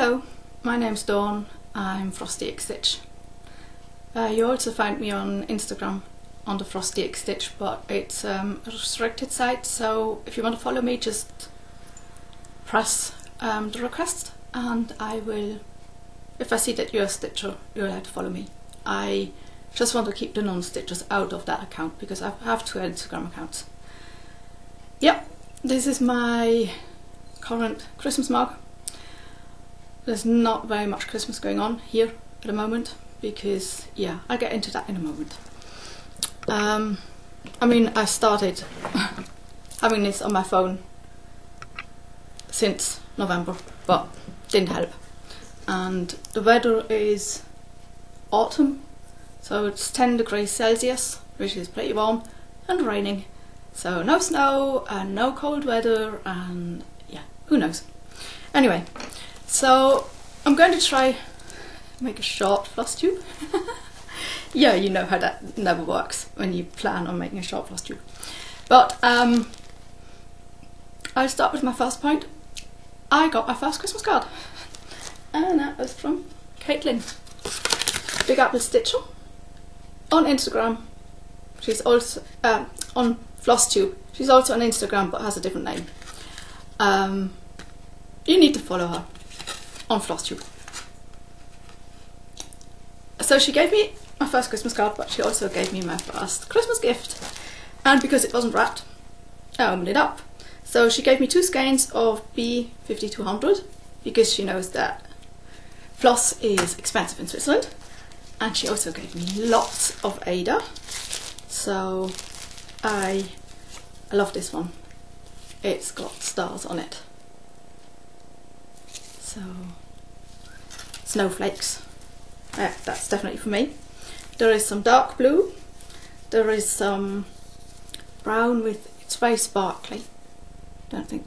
Hello, my name's Dawn. I'm Frosty Stitch. You also find me on Instagram on the Frosty Stitch, but it's a restricted site, so if you want to follow me, just press the request and I will, if I see that you're a stitcher, you're allowed to follow me. I just want to keep the non-stitchers out of that account because I have two Instagram accounts. Yep, this is my current Christmas mug. There's not very much Christmas going on here at the moment because, yeah, I'll get into that in a moment. I mean, I started having this on my phone since November, but didn't help. And the weather is autumn, so it's 10 degrees Celsius, which is pretty warm, and raining. So no snow and no cold weather, and yeah, who knows. Anyway, so I'm going to try make a short floss tube. Yeah, you know how that never works when you plan on making a short floss tube. But I'll start with my first point. I got my first Christmas card, and that was from Caitlin, Big Apple Stitcher, on Instagram. She's also on Flosstube. She's also on Instagram but has a different name. You need to follow her on Flosstube. So she gave me my first Christmas card, but she also gave me my first Christmas gift. And because it wasn't wrapped, I opened it up. So she gave me 2 skeins of B5200 because she knows that floss is expensive in Switzerland. And she also gave me lots of Ada. So I love this one. It's got stars on it. So snowflakes. Yeah, that's definitely for me. There is some dark blue. There is some brown with, it's very sparkly. Don't think,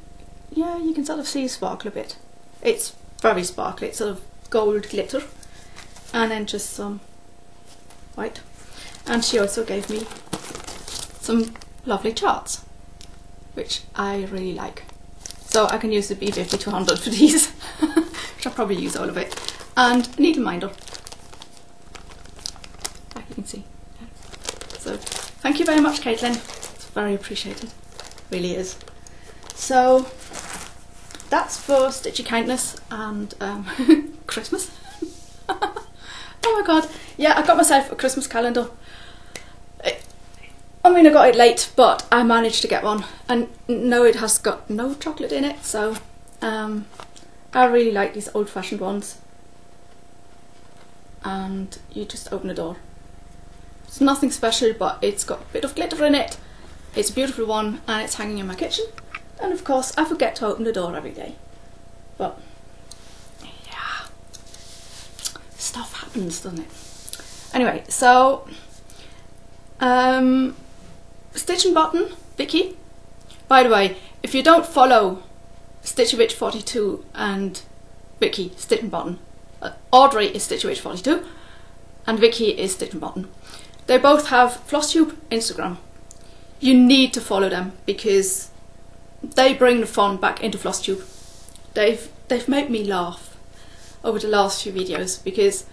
yeah, you can sort of see sparkle a bit. It's very sparkly, it's sort of gold glitter. And then just some white. And she also gave me some lovely charts, which I really like. So I can use the B5200 for these, which I'll probably use all of it. And needle minder, like you can see. So thank you very much, Caitlin. It's very appreciated, really is. So that's for Stitchy Kindness and Christmas. Oh my god, yeah, I got myself a Christmas calendar. I mean, I got it late, but I managed to get one, and no, it has got no chocolate in it, so I really like these old-fashioned ones. And you just open the door. It's nothing special, but it's got a bit of glitter in it. It's a beautiful one, and it's hanging in my kitchen. And of course, I forget to open the door every day. But yeah, stuff happens, doesn't it? Anyway, so Stitch and Button, Vicky. By the way, if you don't follow Stitchy Witch 42 and Vicky, Stitch and Button, Audrey is Stitchy Witch 42 and Vicky is Stitch and Button. They both have Flosstube Instagram. You need to follow them because they bring the fun back into Flosstube. They've made me laugh over the last few videos because,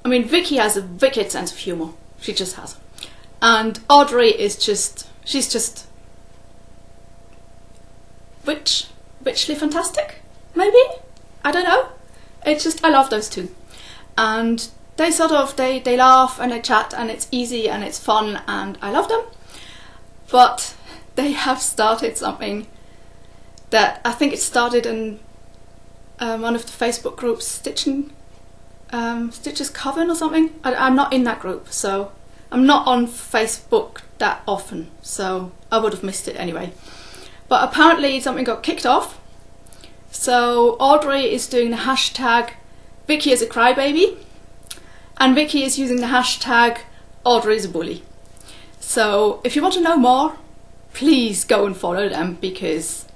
I mean, Vicky has a wicked sense of humour. She just has. And Audrey is just, she's just witchly fantastic, maybe? I don't know. It's just, I love those two. And they sort of, they laugh and they chat and it's easy and it's fun and I love them. But they have started something that I think it started in one of the Facebook groups, Stitch's Coven or something. I'm not in that group, so I'm not on Facebook that often, so I would have missed it anyway. But apparently something got kicked off. So Audrey is doing the hashtag Vicky is a crybaby, and Vicky is using the hashtag Audrey is a bully. So if you want to know more, please go and follow them because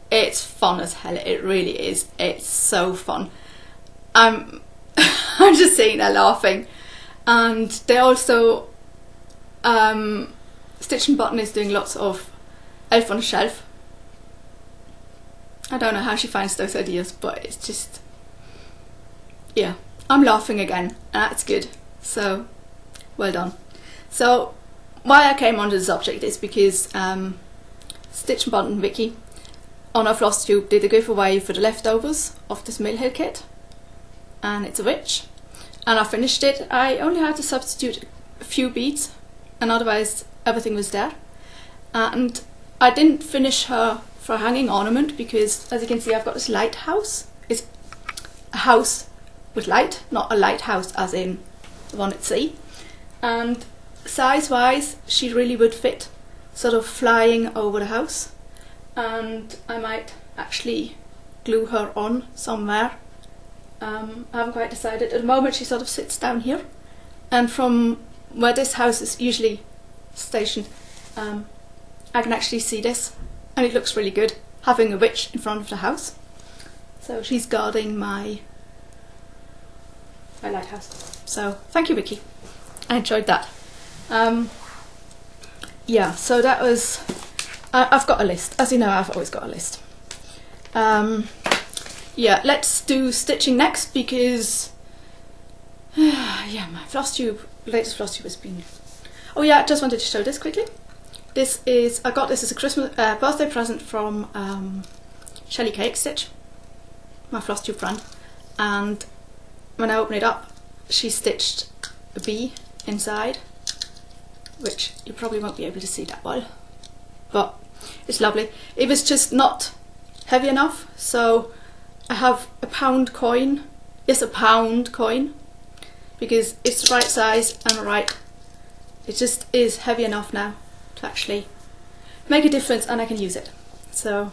it's fun as hell. It really is. It's so fun. I'm just sitting there laughing. And they also, Stitch and Button is doing lots of Elf on a Shelf. I don't know how she finds those ideas, but it's just yeah, I'm laughing again, and that's good. So, well done. So, why I came onto the subject is because Stitch and Bond and Vicky on our Flosstube did a giveaway for the leftovers of this Mill Hill kit, and it's a witch, and I finished it. I only had to substitute a few beads, and otherwise everything was there. And I didn't finish her for a hanging ornament because, as you can see, I've got this lighthouse. It's a house with light, not a lighthouse as in the one at sea. And size wise she really would fit sort of flying over the house, and I might actually glue her on somewhere. I haven't quite decided. At the moment she sort of sits down here, and from where this house is usually stationed I can actually see this, and it looks really good having a witch in front of the house. So she's guarding my lighthouse. So thank you, Vicky. I enjoyed that. Yeah, so that was, I've got a list. As you know, I've always got a list. Yeah, let's do stitching next because yeah, my Flosstube, latest Flosstube has been, oh yeah, I just wanted to show this quickly. This is, I got this as a Christmas birthday present from Shelley Cake Stitch, my Flosstube friend, and when I opened it up she stitched a bee inside, which you probably won't be able to see that well, but it's lovely. It was just not heavy enough, so I have a pound coin, yes, a pound coin, because it's the right size and right, it just is heavy enough now to actually make a difference, and I can use it. So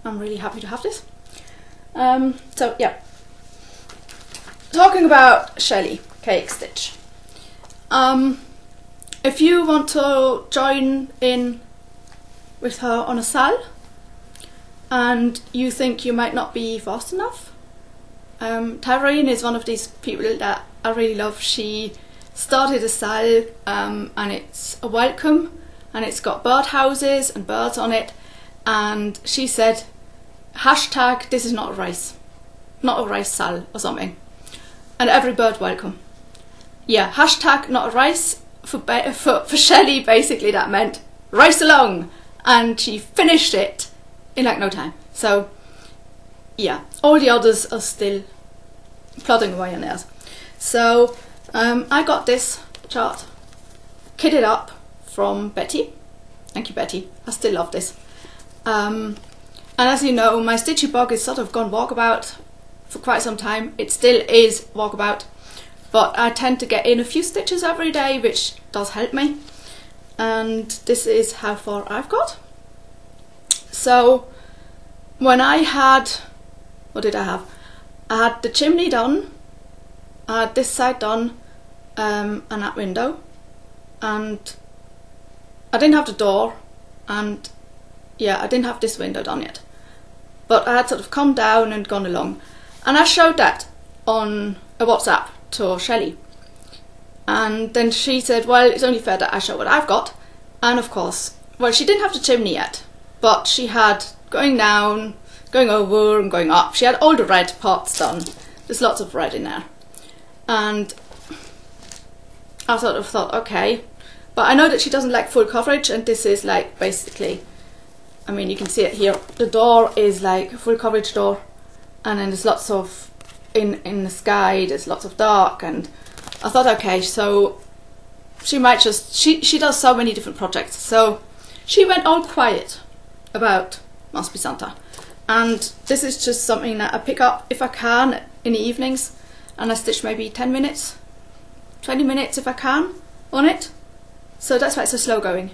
I'm really happy to have this. So yeah, talking about Shelley Cake Stitch. If you want to join in with her on a sal and you think you might not be fast enough, Tyrone is one of these people that I really love. She started a sal and it's a welcome, and it's got bird houses and birds on it, and she said hashtag this is not a rice sal or something, and every bird welcome. Yeah, hashtag not a rice for Shelley. Basically that meant rice along, and she finished it in like no time. So yeah, all the others are still plodding away on theirs. So I got this chart kitted up from Betty. Thank you, Betty. I still love this. And as you know, my Stitchy Bog is sort of gone walkabout for quite some time. It still is walkabout, but I tend to get in a few stitches every day, which does help me. And this is how far I've got. So when I had, what did I have? I had the chimney done, I had this side done, and that window, and I didn't have the door, and yeah, I didn't have this window done yet, but I had sort of come down and gone along, and I showed that on a WhatsApp to Shelley, and then she said, well, it's only fair that I show what I've got. And of course, well, she didn't have the chimney yet, but she had going down, going over and going up. She had all the red parts done. There's lots of red in there, and I sort of thought, okay, but I know that she doesn't like full coverage, and this is like basically, I mean, you can see it here, the door is like a full coverage door, and then there's lots of in the sky, there's lots of dark, and I thought, okay, so she might just, she does so many different projects, so she went all quiet about Must Be Santa, and this is just something that I pick up if I can in the evenings, and I stitch maybe 10 minutes, 20 minutes if I can on it. So that's why it's so slow going.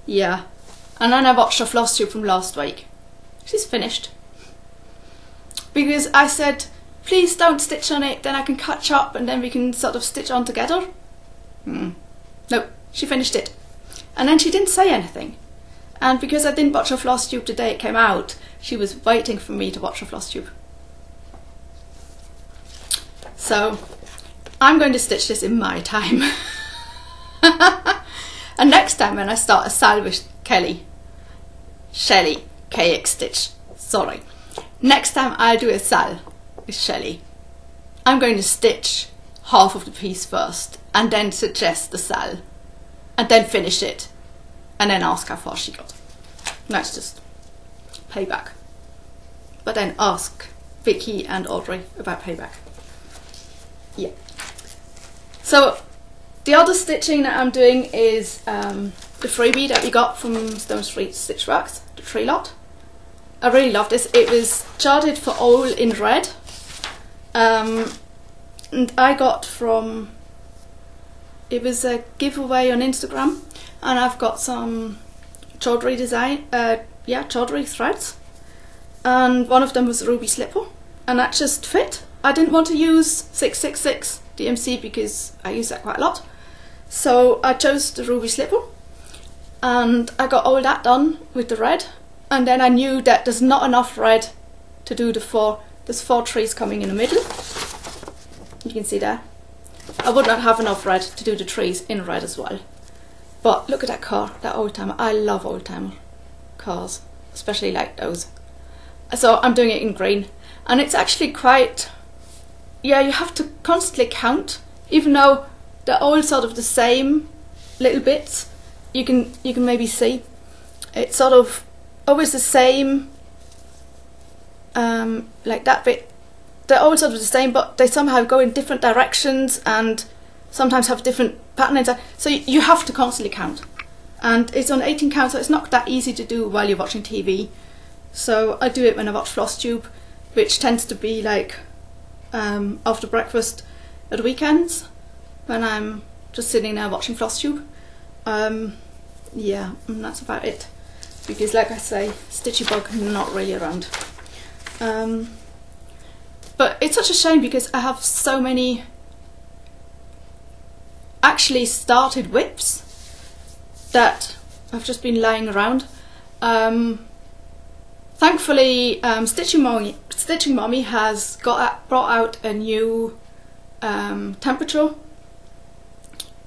Yeah. And then I watched a Flosstube from last week. She's finished. Because I said, please don't stitch on it, then I can catch up and then we can sort of stitch on together. No, she finished it. And then she didn't say anything. And because I didn't watch a Flosstube the day it came out, she was waiting for me to watch a Flosstube. So I'm going to stitch this in my time. And next time when I start a sal with Shelley KX Stitch, sorry. Next time I'll do a sal with Shelley. I'm going to stitch half of the piece first and then suggest the cell and then finish it and then ask how far she got. That's just payback. But then ask Vicky and Audrey about payback. Yeah. So the other stitching that I'm doing is the freebie that we got from Stone Street Stitch Works, the tree lot. I really love this. It was charted for all in red. And I got from, it was a giveaway on Instagram, and I've got some Chaudhry design, Chaudhry threads, and one of them was a ruby slipper, and that just fit. I didn't want to use 666 DMC because I use that quite a lot, so I chose the ruby slipper, and I got all that done with the red, and then I knew that there's not enough red to do there's 4 trees coming in the middle. You can see there. I would not have enough red to do the trees in red as well. But look at that car, that old timer. I love old timer cars, especially like those. So I'm doing it in green, and it's actually quite, yeah, you have to constantly count, even though they're all sort of the same little bits. You can maybe see it's sort of always the same, like that bit. They're all sort of the same, but they somehow go in different directions and sometimes have different patterns. So you have to constantly count. And it's on 18 count, so it's not that easy to do while you're watching TV. So I do it when I watch Flosstube, which tends to be like after breakfast at weekends, when I'm just sitting there watching Flosstube. Yeah, and that's about it. Because like I say, Stitchy Bug not really around. But it's such a shame because I have so many actually started whips that have just been lying around. Thankfully, Stitching Mommy has brought out a new temperature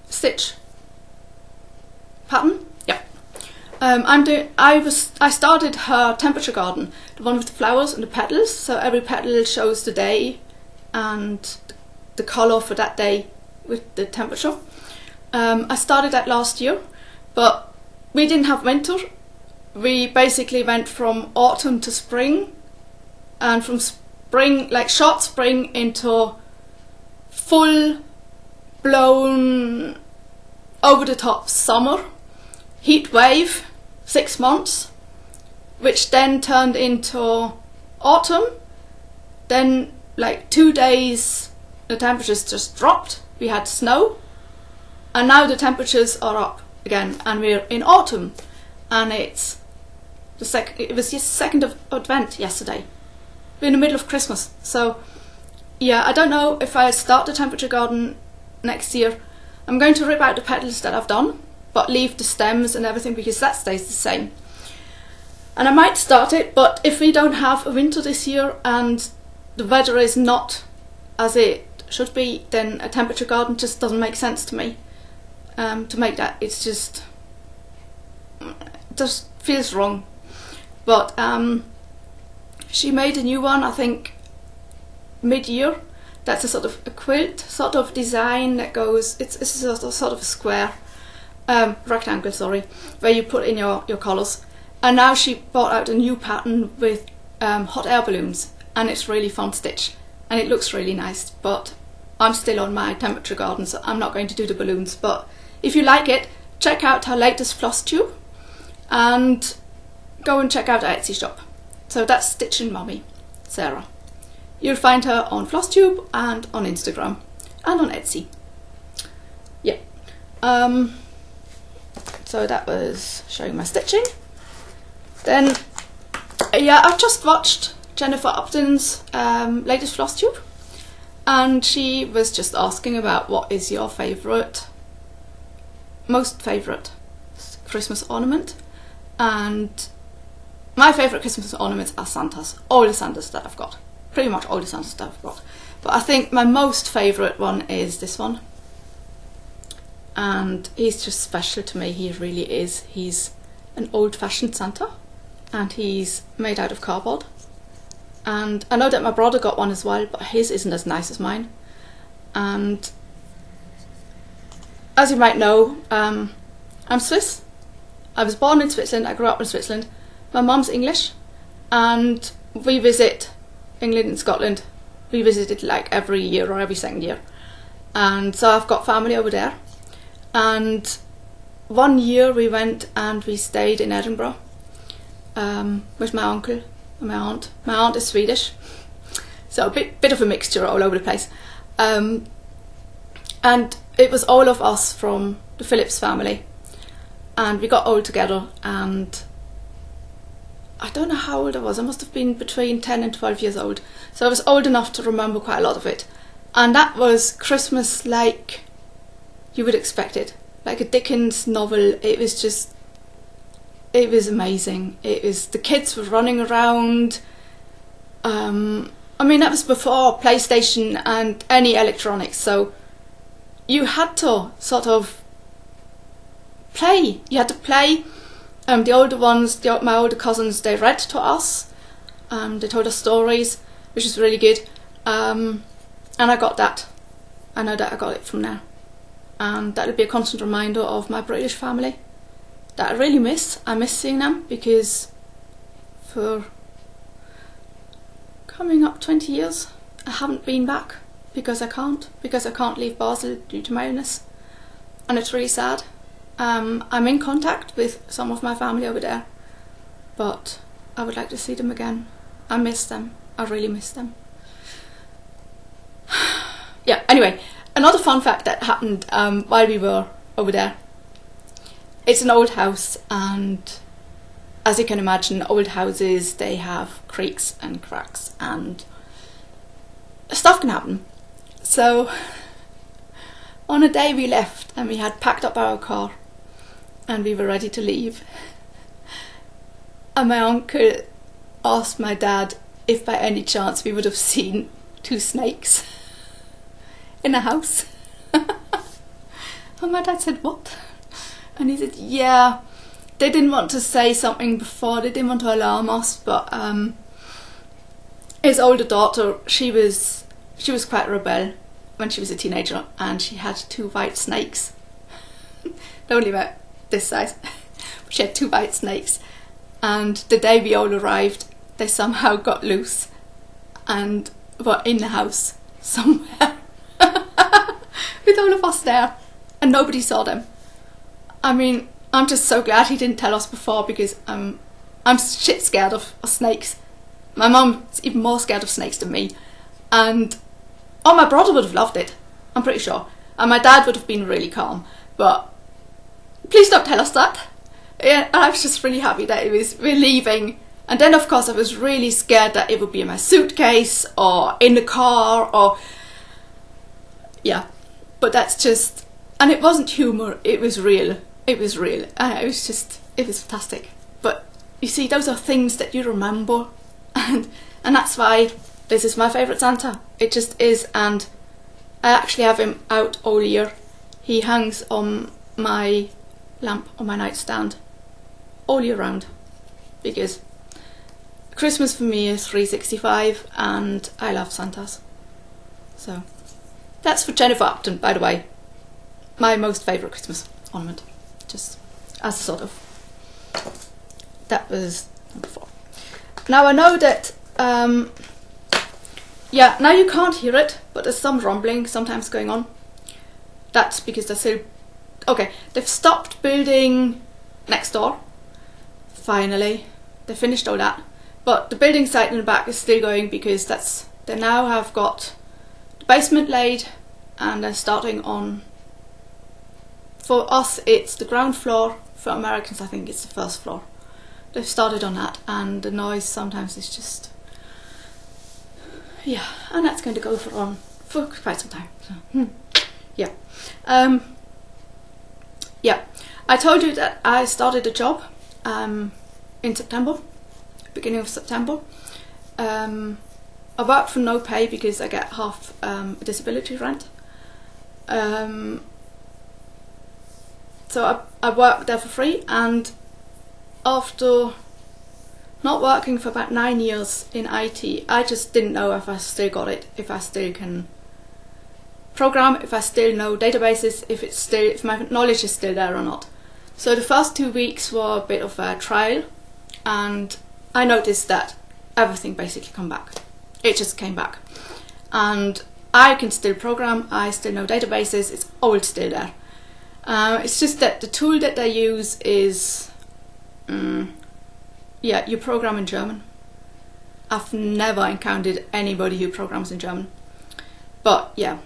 stitch pattern. Yeah. I started her temperature garden, the one with the flowers and the petals, so every petal shows the day and the colour for that day with the temperature. I started that last year, but we didn't have winter. We basically went from autumn to spring, and from spring, like short spring, into full blown over the top summer heat wave, 6 months, which then turned into autumn. Then like 2 days the temperatures just dropped, we had snow, and now the temperatures are up again and we're in autumn, and it's it was just 2nd of Advent yesterday. We're in the middle of Christmas. So yeah, I don't know if I start the temperature garden next year. I'm going to rip out the petals that I've done, but leave the stems and everything because that stays the same. And I might start it, but if we don't have a winter this year and the weather is not as it should be, then a temperature garden just doesn't make sense to me. To make that, it's just feels wrong. But she made a new one, I think mid-year. That's a sort of a quilt sort of design that goes, it's a sort of a square, rectangle, sorry, where you put in your colours. And now she brought out a new pattern with hot air balloons, and it's really fun to stitch and it looks really nice. But I'm still on my temperature garden, so I'm not going to do the balloons. But if you like it, check out her latest Flosstube and go and check out her Etsy shop. So that's Stitching Mommy, Sarah. You'll find her on Flosstube and on Instagram and on Etsy. Yeah. So that was showing my stitching. Then, yeah, I've just watched Jennifer Upton's latest Flosstube, and she was just asking about what is your most favourite Christmas ornament, and my favourite Christmas ornaments are Santas, all the Santas that I've got, pretty much all the Santas that I've got. But I think my most favourite one is this one, and he's just special to me, he really is. He's an old-fashioned Santa, and he's made out of cardboard, and I know that my brother got one as well, but his isn't as nice as mine. And as you might know, I'm Swiss. I was born in Switzerland, I grew up in Switzerland. My mum's English, and we visit England and Scotland. We visited like every year or every second year. And so I've got family over there. And one year we went and we stayed in Edinburgh with my uncle and my aunt. My aunt is Swedish, so a bit of a mixture all over the place. And it was all of us from the Phillips family, and we got all together, and I don't know how old I was. I must have been between 10 and 12 years old, so I was old enough to remember quite a lot of it. And that was Christmas like you would expect it, like a Dickens novel. It was just, it was amazing. It was, the kids were running around. I mean, that was before PlayStation and any electronics, so you had to sort of play. You had to play. The older ones, my older cousins, they read to us. They told us stories, which was really good. And I got that. I know that I got it from there. And that'll be a constant reminder of my British family that I really miss. I miss seeing them, because for coming up 20 years I haven't been back because I can't leave Basel due to my illness, and it's really sad. I'm in contact with some of my family over there, but I would like to see them again. I miss them. I really miss them. Yeah, anyway, another fun fact that happened while we were over there. It's an old house, and as you can imagine, old houses, they have creaks and cracks and stuff can happen. So on a day we left and we had packed up our car and we were ready to leave, and my uncle asked my dad if by any chance we would have seen 2 snakes in a house. And my dad said, "What?" And he said, "Yeah, they didn't want to say something before, they didn't want to alarm us, but his older daughter, she was quite a rebel when she was a teenager, and she had 2 white snakes." They're only about this size. But she had 2 white snakes, and the day we all arrived, they somehow got loose and were in the house somewhere with all of us there, and nobody saw them. I mean, I'm just so glad he didn't tell us before, because I'm shit scared of snakes. My mum's even more scared of snakes than me, and oh, my brother would have loved it, I'm pretty sure, and my dad would have been really calm, but please don't tell us that. Yeah, I was just really happy that we're leaving. And then of course I was really scared that it would be in my suitcase or in the car, or yeah, but that's just, and it wasn't humour, it was real. It was real. It was fantastic. But you see, those are things that you remember, and that's why this is my favourite Santa. It just is, and I actually have him out all year. He hangs on my lamp on my nightstand all year round, because Christmas for me is 365 and I love Santas. So that's for Jennifer Upton, by the way, my most favourite Christmas ornament, just as a sort of, that was number 4. Now I know that yeah, now you can't hear it, but there's some rumbling sometimes going on. That's because they're still, okay, they've stopped building next door, finally, they finished all that, but the building site in the back is still going, because they now have got the basement laid, and they're starting on, for us it's the ground floor, for Americans I think it's the first floor. They've started on that, and the noise sometimes is just, yeah, and that's going to go for quite some time. So, yeah. Yeah, I told you that I started a job in September, beginning of September. I work for no pay because I get half disability rent. So I work there for free, and after not working for about 9 years in IT, I just didn't know if I still got it, if I still can program, if I still know databases, if my knowledge is still there or not. So the first 2 weeks were a bit of a trial, and I noticed that everything basically came back. It just came back. And I can still program, I still know databases, it's all still there. It's just that the tool that they use is, yeah, you program in German. I've never encountered anybody who programs in German. But yeah,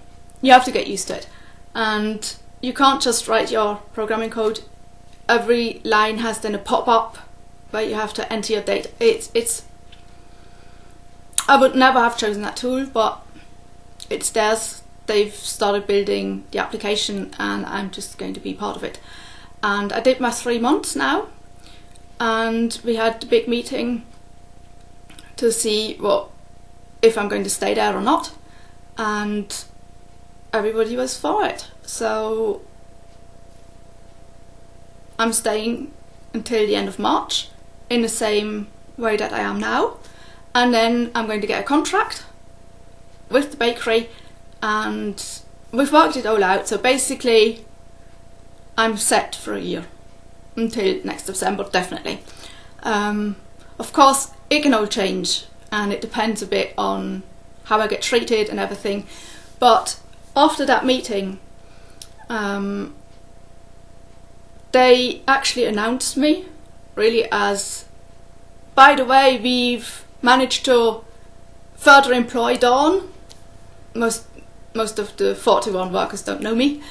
you have to get used to it. And you can't just write your programming code. Every line has then a pop-up where you have to enter your data. I would never have chosen that tool, but it's theirs. They've started building the application and I'm just going to be part of it. And I did my 3 months now, and we had the big meeting to see if I'm going to stay there or not, and everybody was for it. So I'm staying until the end of March in the same way that I am now, and then I'm going to get a contract with the bakery, and we've worked it all out. So basically I'm set for a year until next December, definitely. Of course it can all change and it depends a bit on how I get treated and everything, but after that meeting they actually announced me really as, by the way, we've managed to further employ Dawn. Most of the 41 workers don't know me,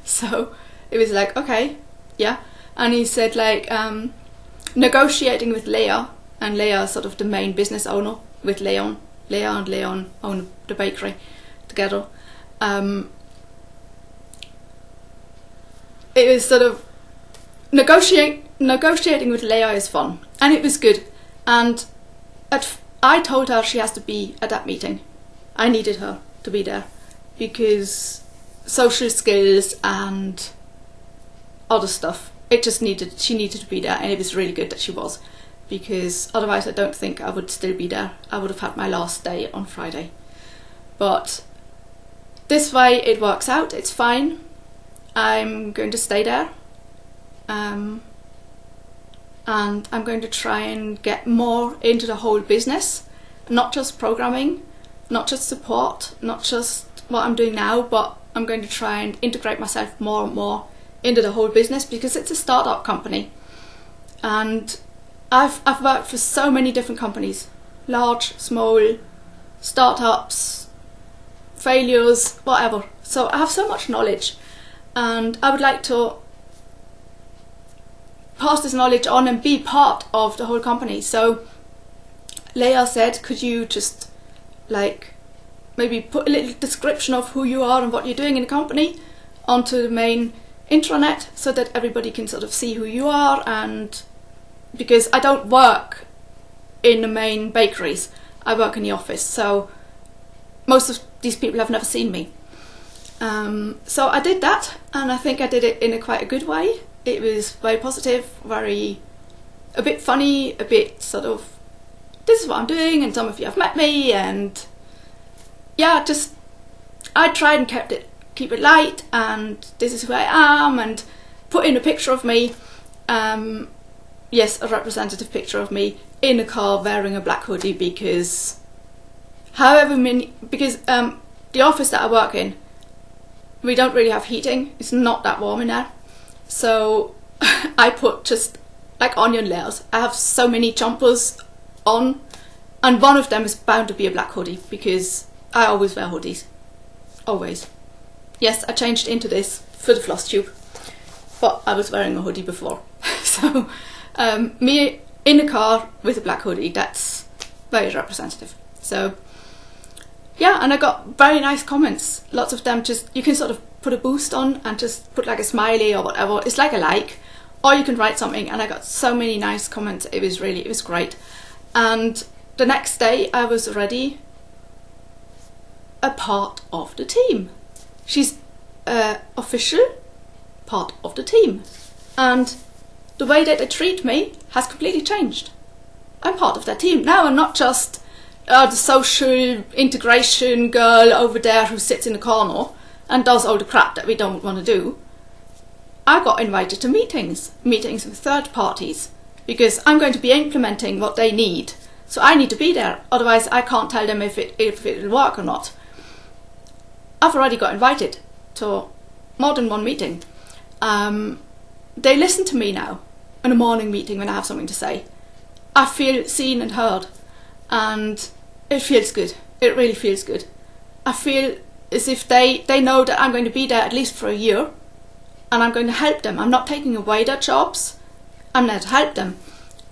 so it was like, okay, yeah. And he said like negotiating with Leah, and Leah is sort of the main business owner with Leon. Leah and Leon own the bakery together. It was sort of negotiating with Leah is fun, and it was good. And I told her she has to be at that meeting. I needed her to be there because social skills and other stuff, she needed to be there, and it was really good that she was, because otherwise I don't think I would still be there. I would have had my last day on Friday. But this way it works out, it's fine. I'm going to stay there, and I'm going to try and get more into the whole business, not just programming, not just support, not just what I'm doing now, but I'm going to try and integrate myself more and more into the whole business, because it's a startup company, and I've worked for so many different companies, large, small, startups, failures, whatever. So I have so much knowledge, and I would like to pass this knowledge on and be part of the whole company. So Leah said, could you just like maybe put a little description of who you are and what you're doing in the company onto the main intranet, so that everybody can sort of see who you are. And because I don't work in the main bakeries, I work in the office, so most of these people have never seen me. So I did that, and I think I did it in a quite a good way. It was very positive, a bit funny, a bit sort of, this is what I'm doing, and some of you have met me, and yeah, just I tried and keep it light, and this is who I am, and put in a picture of me, yes, a representative picture of me in a car wearing a black hoodie, because the office that I work in, we don't really have heating, it's not that warm in there, so I put just like onion layers. I have so many jumpers on, and one of them is bound to be a black hoodie, because I always wear hoodies, always. Yes, I changed into this for the Flosstube, but I was wearing a hoodie before. So me in the car with a black hoodie, that's very representative. So yeah, and I got very nice comments. Lots of them just, you can sort of put a boost on and just put like a smiley or whatever. It's like a like, or you can write something, and I got so many nice comments. It was great. And the next day I was already a part of the team. She's official part of the team, and the way that they treat me has completely changed. I'm part of their team. Now I'm not just the social integration girl over there who sits in the corner and does all the crap that we don't want to do. I got invited to meetings with third parties, because I'm going to be implementing what they need. So I need to be there, otherwise I can't tell them if it will work or not. I've already got invited to more than one meeting. They listen to me now in a morning meeting when I have something to say. I feel seen and heard, and it feels good. It really feels good. I feel as if they know that I'm going to be there at least for a year, and I'm going to help them. I'm not taking away their jobs, I'm there to help them,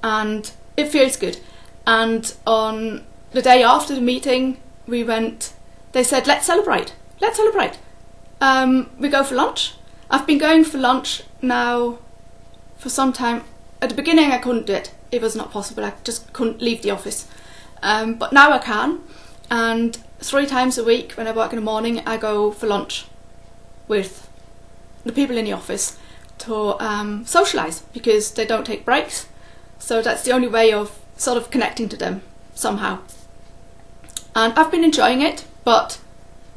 and it feels good. And on the day after the meeting, they said, let's celebrate. We go for lunch. I've been going for lunch now for some time. At the beginning I couldn't do it. It was not possible. I just couldn't leave the office. But now I can. And 3 times a week when I work in the morning, I go for lunch with the people in the office to socialise, because they don't take breaks. So that's the only way of sort of connecting to them somehow. And I've been enjoying it, but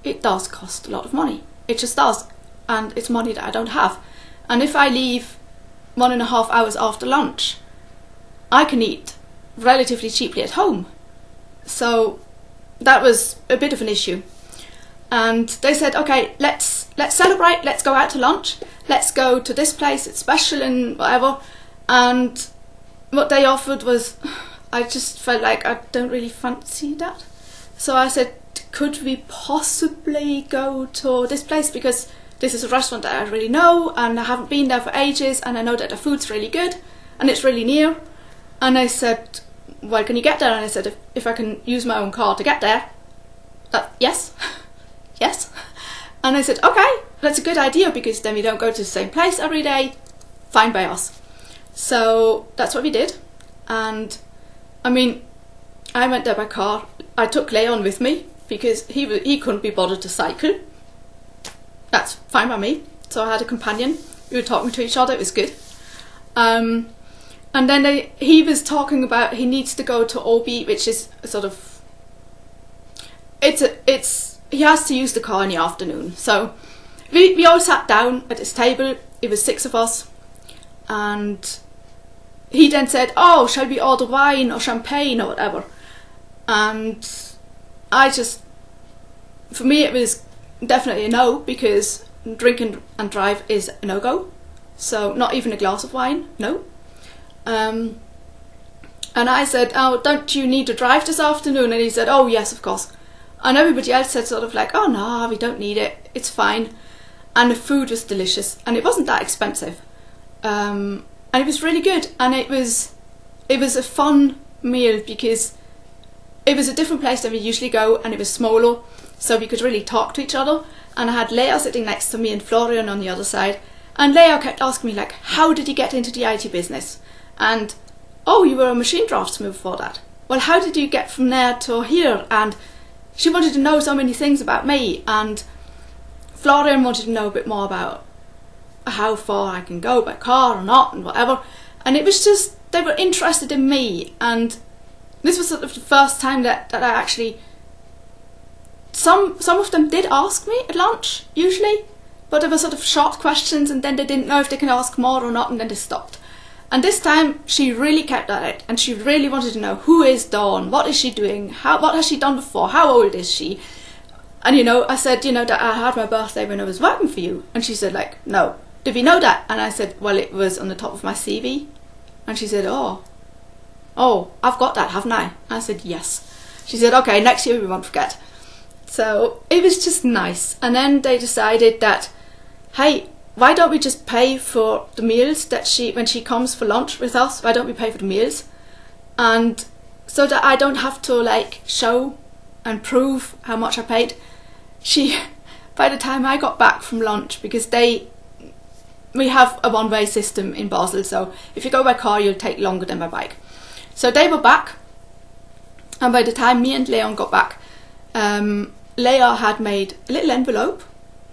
it does cost a lot of money. It just does. And it's money that I don't have. And if I leave 1.5 hours after lunch, I can eat relatively cheaply at home. So that was a bit of an issue. And they said, okay, let's celebrate, let's go out to lunch, let's go to this place, it's special and whatever. And what they offered was, I just felt like I don't really fancy that. So I said, could we possibly go to this place, because this is a restaurant that I really know and I haven't been there for ages, and I know that the food's really good and it's really near. And I said, well, can you get there? And I said, if I can use my own car to get there, yes. Yes. And I said, okay, that's a good idea, because then we don't go to the same place every day. Fine by us. So that's what we did. And I mean, I went there by car. I took Leon with me because he couldn't be bothered to cycle. That's fine by me. So I had a companion. We were talking to each other. It was good. And then he was talking about he needs to go to Obi, which is a sort of he has to use the car in the afternoon. So we all sat down at this table. It was 6 of us, and he then said, oh, shall we order wine or champagne or whatever? And for me it was definitely a no, because drinking and drive is a no-go. So not even a glass of wine, no. And I said, oh, don't you need to drive this afternoon? And he said, oh yes, of course. And everybody else said sort of like, oh no, we don't need it, it's fine. And the food was delicious, and it wasn't that expensive. And it was really good, and it was a fun meal, because it was a different place than we usually go, and it was smaller, so we could really talk to each other. And I had Leia sitting next to me and Florian on the other side, and Leia kept asking me, like, how did you get into the IT business? And, oh, you were a machine draftsman before that. Well, how did you get from there to here? And she wanted to know so many things about me, and Florian wanted to know a bit more about how far I can go by car or not and whatever. And it was just, they were interested in me, and this was sort of the first time that I actually, some of them did ask me at lunch usually, but they were sort of short questions, and then they didn't know if they can ask more or not, and then they stopped. And this time she really kept at it, and she really wanted to know, who is Dawn, what is she doing, what has she done before, how old is she? And you know, I said, you know, that I had my birthday when I was working for you. And she said, like, no, did we know that? And I said, well, it was on the top of my CV. And she said, oh, I've got that, haven't I? And I said, yes. She said, okay, next year we won't forget. So it was just nice. And then they decided that, hey, why don't we just pay for the meals that when she comes for lunch with us, why don't we pay for the meals? And so that I don't have to like show and prove how much I paid. By the time I got back from lunch, because we have a one-way system in Basel, so if you go by car you'll take longer than by bike. So they were back, and by the time me and Leon got back, Leia had made a little envelope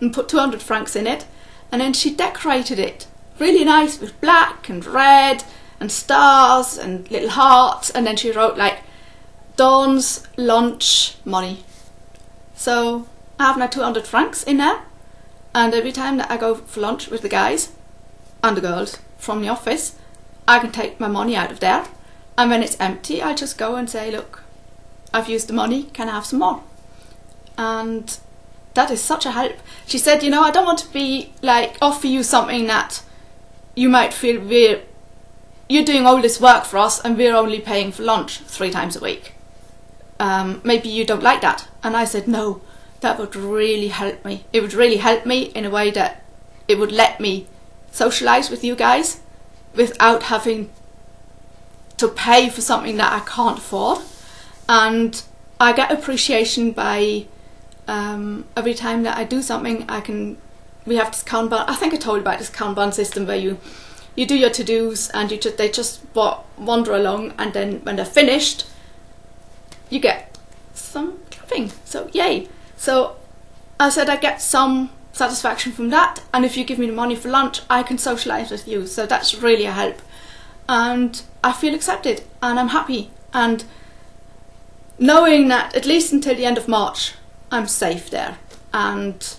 and put 200 francs in it, and then she decorated it really nice with black and red and stars and little hearts, and then she wrote like Dawn's lunch money. So I have now 200 francs in there, and every time that I go for lunch with the guys and the girls from the office, I can take my money out of there, and when it's empty I just go and say, look, I've used the money, can I have some more? And that is such a help. She said, you know, I don't want to be like offer you something that you might feel you're doing all this work for us and we're only paying for lunch 3 times a week. Maybe you don't like that. And I said, no, that would really help me. It would really help me in a way that it would let me socialise with you guys without having to pay for something that I can't afford. And I get appreciation by every time that I do something. We have this Kanban. I think I told you about this Kanban system where you do your to-dos and they just wander along, and then when they're finished you get some clapping. So yay. So I said I get some satisfaction from that, and if you give me the money for lunch I can socialise with you, so that's really a help, and I feel accepted and I'm happy, and knowing that at least until the end of March I'm safe there, and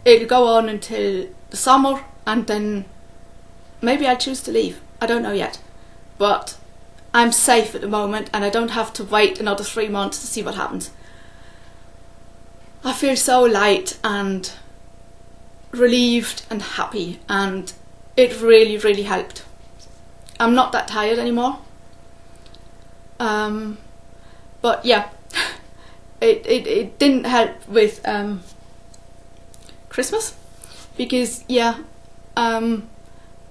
it'll go on until the summer, and then maybe I'll choose to leave. I don't know yet, but I'm safe at the moment and I don't have to wait another 3 months to see what happens. I feel so light and relieved and happy, and it really, really helped. I'm not that tired anymore. But yeah, it didn't help with Christmas, because yeah,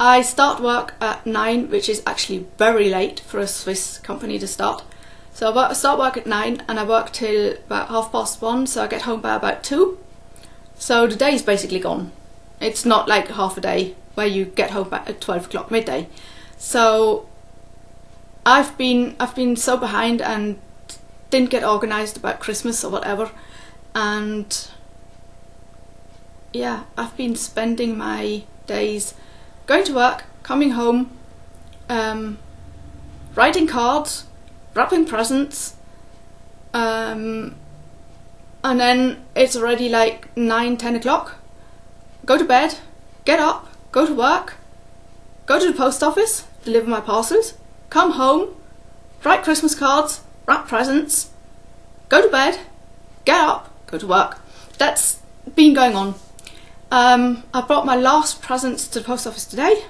I start work at 9, which is actually very late for a Swiss company to start. So I start work at 9 and I work till about 1:30, so I get home by about 2. So the day is basically gone. It's not like half a day where you get home at 12 o'clock midday. So I've been so behind and didn't get organised about Christmas or whatever, and yeah, I've been spending my days going to work, coming home, writing cards, wrapping presents, and then it's already like 9-10 o'clock. Go to bed, get up, go to work, go to the post office, deliver my parcels, come home, write Christmas cards, wrap presents, go to bed, get up, go to work. That's been going on. I brought my last presents to the post office today,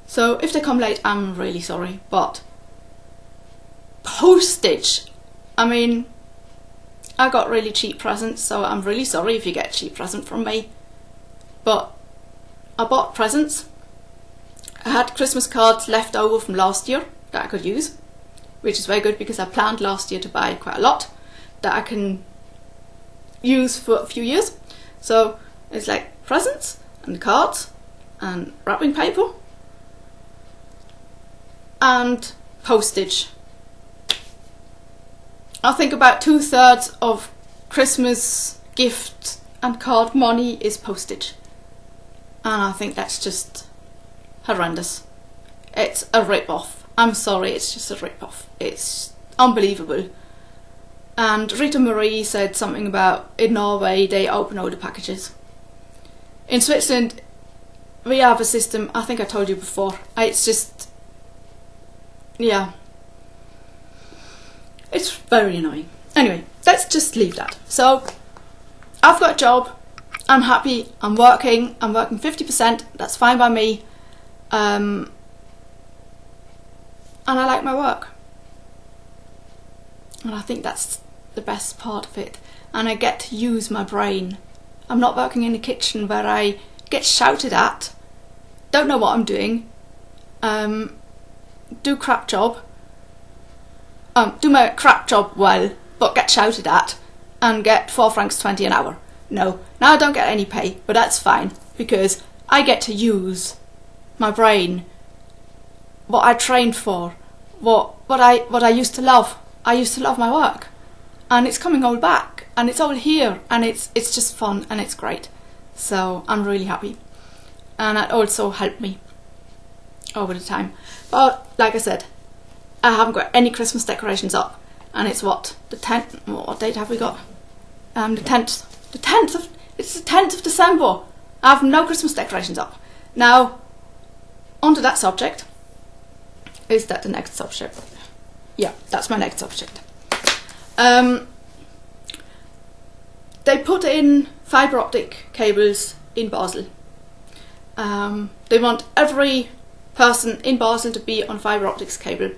so if they come late I'm really sorry, but postage, I mean, I got really cheap presents, so I'm really sorry if you get a cheap present from me, but I bought presents. I had Christmas cards left over from last year that I could use, which is very good because I planned last year to buy quite a lot that I can use for a few years. So it's like presents and cards and wrapping paper and postage. I think about 2/3 of Christmas gift and card money is postage, and I think that's just horrendous. It's a rip-off. I'm sorry, it's just a rip-off. It's unbelievable. And Rita Marie said something about in Norway they open all the packages. In Switzerland we have a system, I think I told you before, it's just, yeah, it's very annoying. Anyway, let's just leave that. So I've got a job, I'm happy, I'm working 50%, that's fine by me, and I like my work, and I think that's the best part of it, and I get to use my brain. I'm not working in the kitchen where I get shouted at, don't know what I'm doing, do crap job, do my crap job well, but get shouted at and get 4 francs 20 an hour. No, now I don't get any pay, but that's fine because I get to use my brain, what I trained for, what I used to love. I used to love my work, and it's coming all back, and it's all here, and it's just fun and it's great. So I'm really happy, and it also helped me. over the time. But like I said, I haven't got any Christmas decorations up, and it's what, the 10th, what date have we got? The 10th, it's the 10th of December. I have no Christmas decorations up. Now, onto that subject. Is that the next subject? Yeah, that's my next subject. They put in fibre optic cables in Basel. They want every person in Basel to be on fibre optics cable.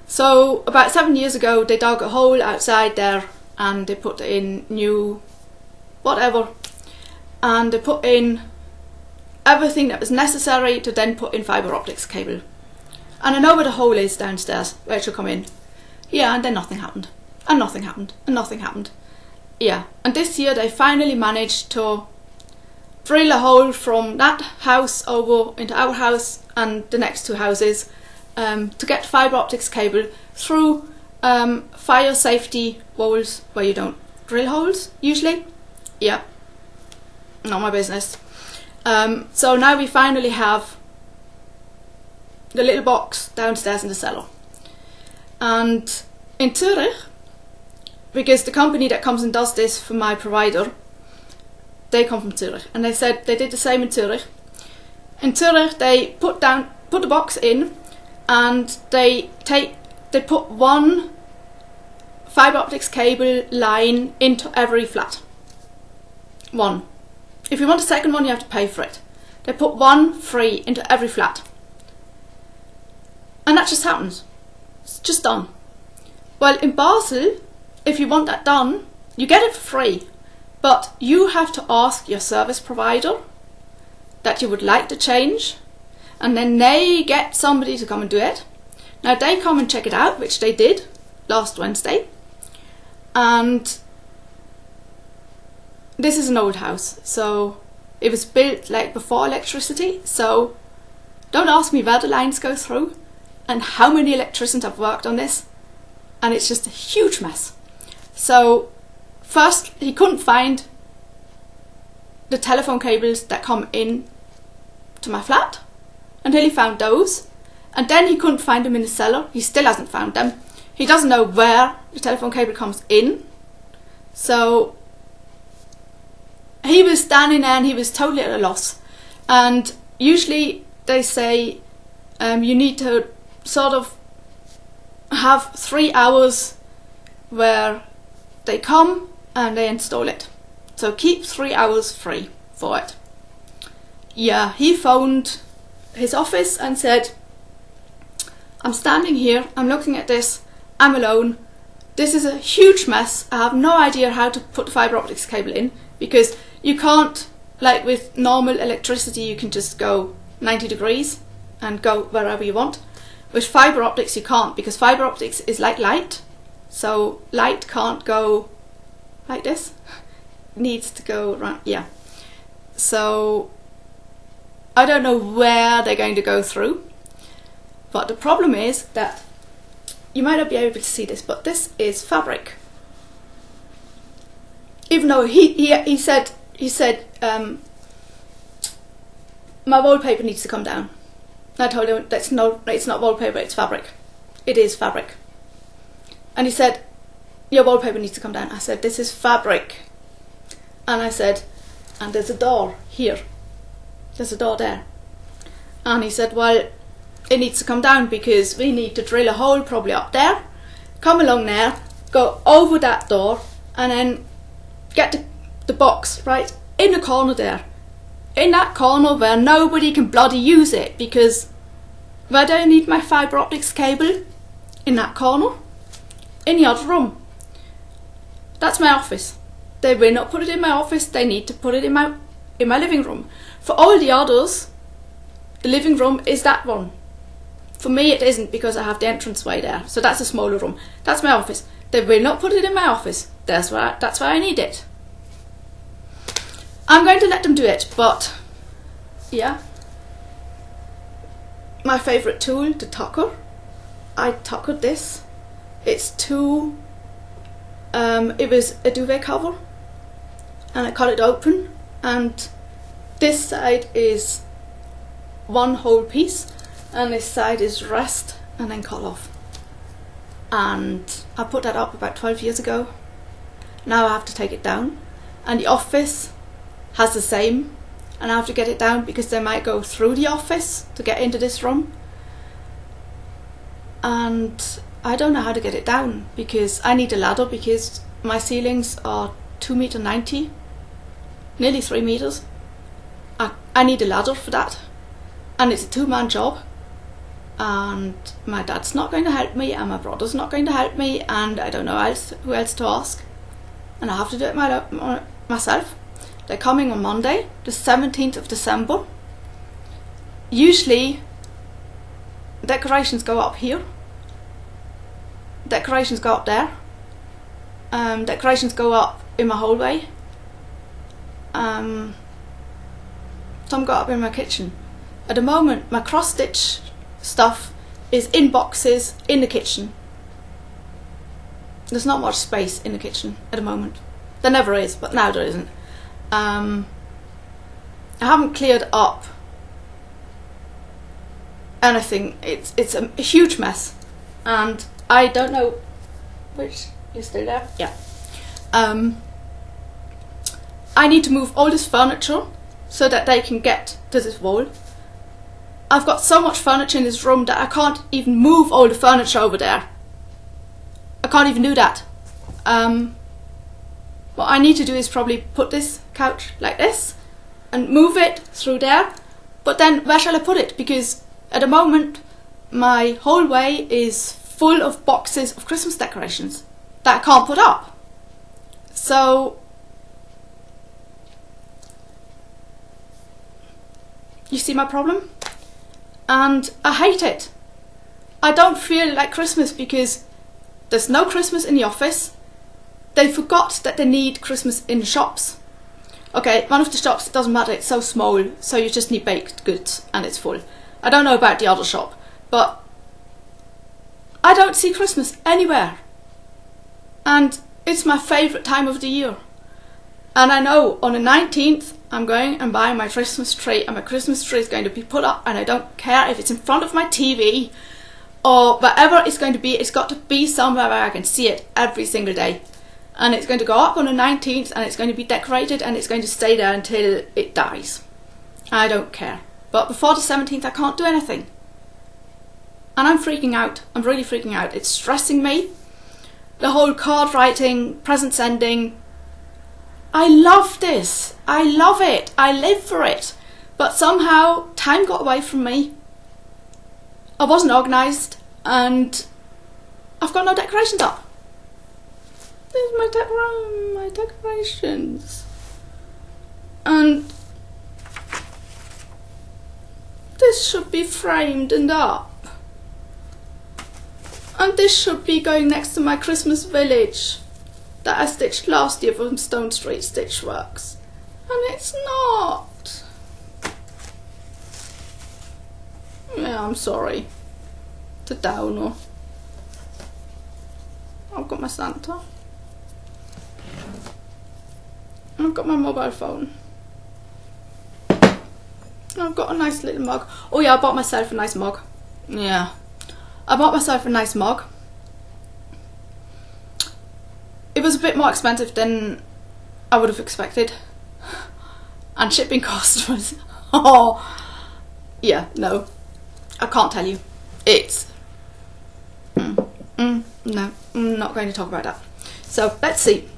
So about 7 years ago they dug a hole outside there and they put in new whatever, and they put in everything that was necessary to then put in fibre optics cable. And I know where the hole is downstairs, where it should come in. Yeah, and then nothing happened. And nothing happened. And nothing happened. Yeah, and this year they finally managed to drill a hole from that house over into our house and the next two houses to get fibre optics cable through fire safety walls where you don't drill holes usually. Yeah, not my business. So now we finally have the little box downstairs in the cellar. And in Zurich, because the company that comes and does this for my provider, they come from Zurich, and they said they did the same in Zurich. In Zurich they put the box in, and they put one fibre optics cable line into every flat. One. If you want a second one you have to pay for it. They put one free into every flat. And that just happens. It's just done. Well, in Basel, if you want that done, you get it for free, but you have to ask your service provider that you would like to change, and then they get somebody to come and do it. Now they come and check it out, which they did last Wednesday, and this is an old house, so it was built like before electricity, so don't ask me where the lines go through and how many electricians have worked on this, and it's just a huge mess. So first he couldn't find the telephone cables that come in to my flat until he found those, and then he couldn't find them in the cellar. He still hasn't found them. He doesn't know where the telephone cable comes in, so he was standing there and he was totally at a loss. And usually they say you need to sort of have 3 hours where they come and they install it. So keep 3 hours free for it. Yeah, he phoned his office and said, I'm standing here, I'm looking at this, I'm alone, this is a huge mess, I have no idea how to put the fibre optics cable in, because you can't, like with normal electricity you can just go 90 degrees and go wherever you want. With fibre optics you can't, because fibre optics is like light, so light can't go like this, it needs to go around, yeah. So I don't know where they're going to go through, but the problem is that you might not be able to see this, but this is fabric. Even though he said my wallpaper needs to come down. I told him it's not wallpaper, it's fabric. It is fabric. And he said, your wallpaper needs to come down. I said, this is fabric. And I said, and there's a door here. There's a door there. And he said, well, it needs to come down because we need to drill a hole probably up there, come along there, go over that door, and then get the box right in the corner there. In that corner where nobody can bloody use it, because where do I need my fibre optics cable? In that corner, in the other room. That's my office. They will not put it in my office, they need to put it in my living room. For all the others, the living room is that one. For me it isn't, because I have the entranceway there, so that's a smaller room. That's my office. They will not put it in my office. That's why I need it. I'm going to let them do it, but yeah. My favourite tool, the tucker. I tuckered this. It's two, it was a duvet cover, and I cut it open, and this side is one whole piece, and this side is rest and then cut off. And I put that up about 12 years ago. Now I have to take it down, and the office has the same, and I have to get it down because they might go through the office to get into this room, and I don't know how to get it down because I need a ladder because my ceilings are 2.90 meters, nearly 3 meters. I need a ladder for that, and it's a two-man job, and my dad's not going to help me and my brother's not going to help me, and I don't know who else to ask, and I have to do it myself. They're coming on Monday, the 17th of December. Usually decorations go up here, decorations go up there, decorations go up in my hallway, some go up in my kitchen. At the moment my cross stitch stuff is in boxes in the kitchen. There's not much space in the kitchen at the moment. There never is, but now there isn't. I haven't cleared up anything. It's a huge mess, and I don't know which is still there. Yeah. I need to move all this furniture so that they can get to this wall. I've got so much furniture in this room that I can't even move all the furniture over there. I can't even do that. What I need to do is probably put this couch like this and move it through there, but then where shall I put it? Because at the moment my hallway is full of boxes of Christmas decorations that I can't put up. So you see my problem? And I hate it. I don't feel like Christmas because there's no Christmas in the office. They forgot that they need Christmas in the shops. Okay, one of the shops, it doesn't matter, it's so small, so you just need baked goods and it's full. I don't know about the other shop, but I don't see Christmas anywhere. And it's my favourite time of the year. And I know on the 19th I'm going and buying my Christmas tree, and my Christmas tree is going to be put up, and I don't care if it's in front of my TV or wherever it's going to be. It's got to be somewhere where I can see it every single day. And it's going to go up on the 19th, and it's going to be decorated, and it's going to stay there until it dies. I don't care. But before the 17th I can't do anything. And I'm freaking out. I'm really freaking out. It's stressing me. The whole card writing, present sending. I love this. I love it. I live for it. But somehow time got away from me. I wasn't organised, and I've got no decorations up. There's my decorations. And this should be framed and up. And this should be going next to my Christmas village that I stitched last year from Stone Street Stitchworks. And it's not. Yeah, I'm sorry. It's a downer. I've got my Santa. I've got my mobile phone. I've got a nice little mug. Oh yeah, I bought myself a nice mug. Yeah. I bought myself a nice mug. It was a bit more expensive than I would have expected. And shipping cost was... Oh. Yeah, no. I can't tell you. It's... No, I'm not going to talk about that. So, let's see.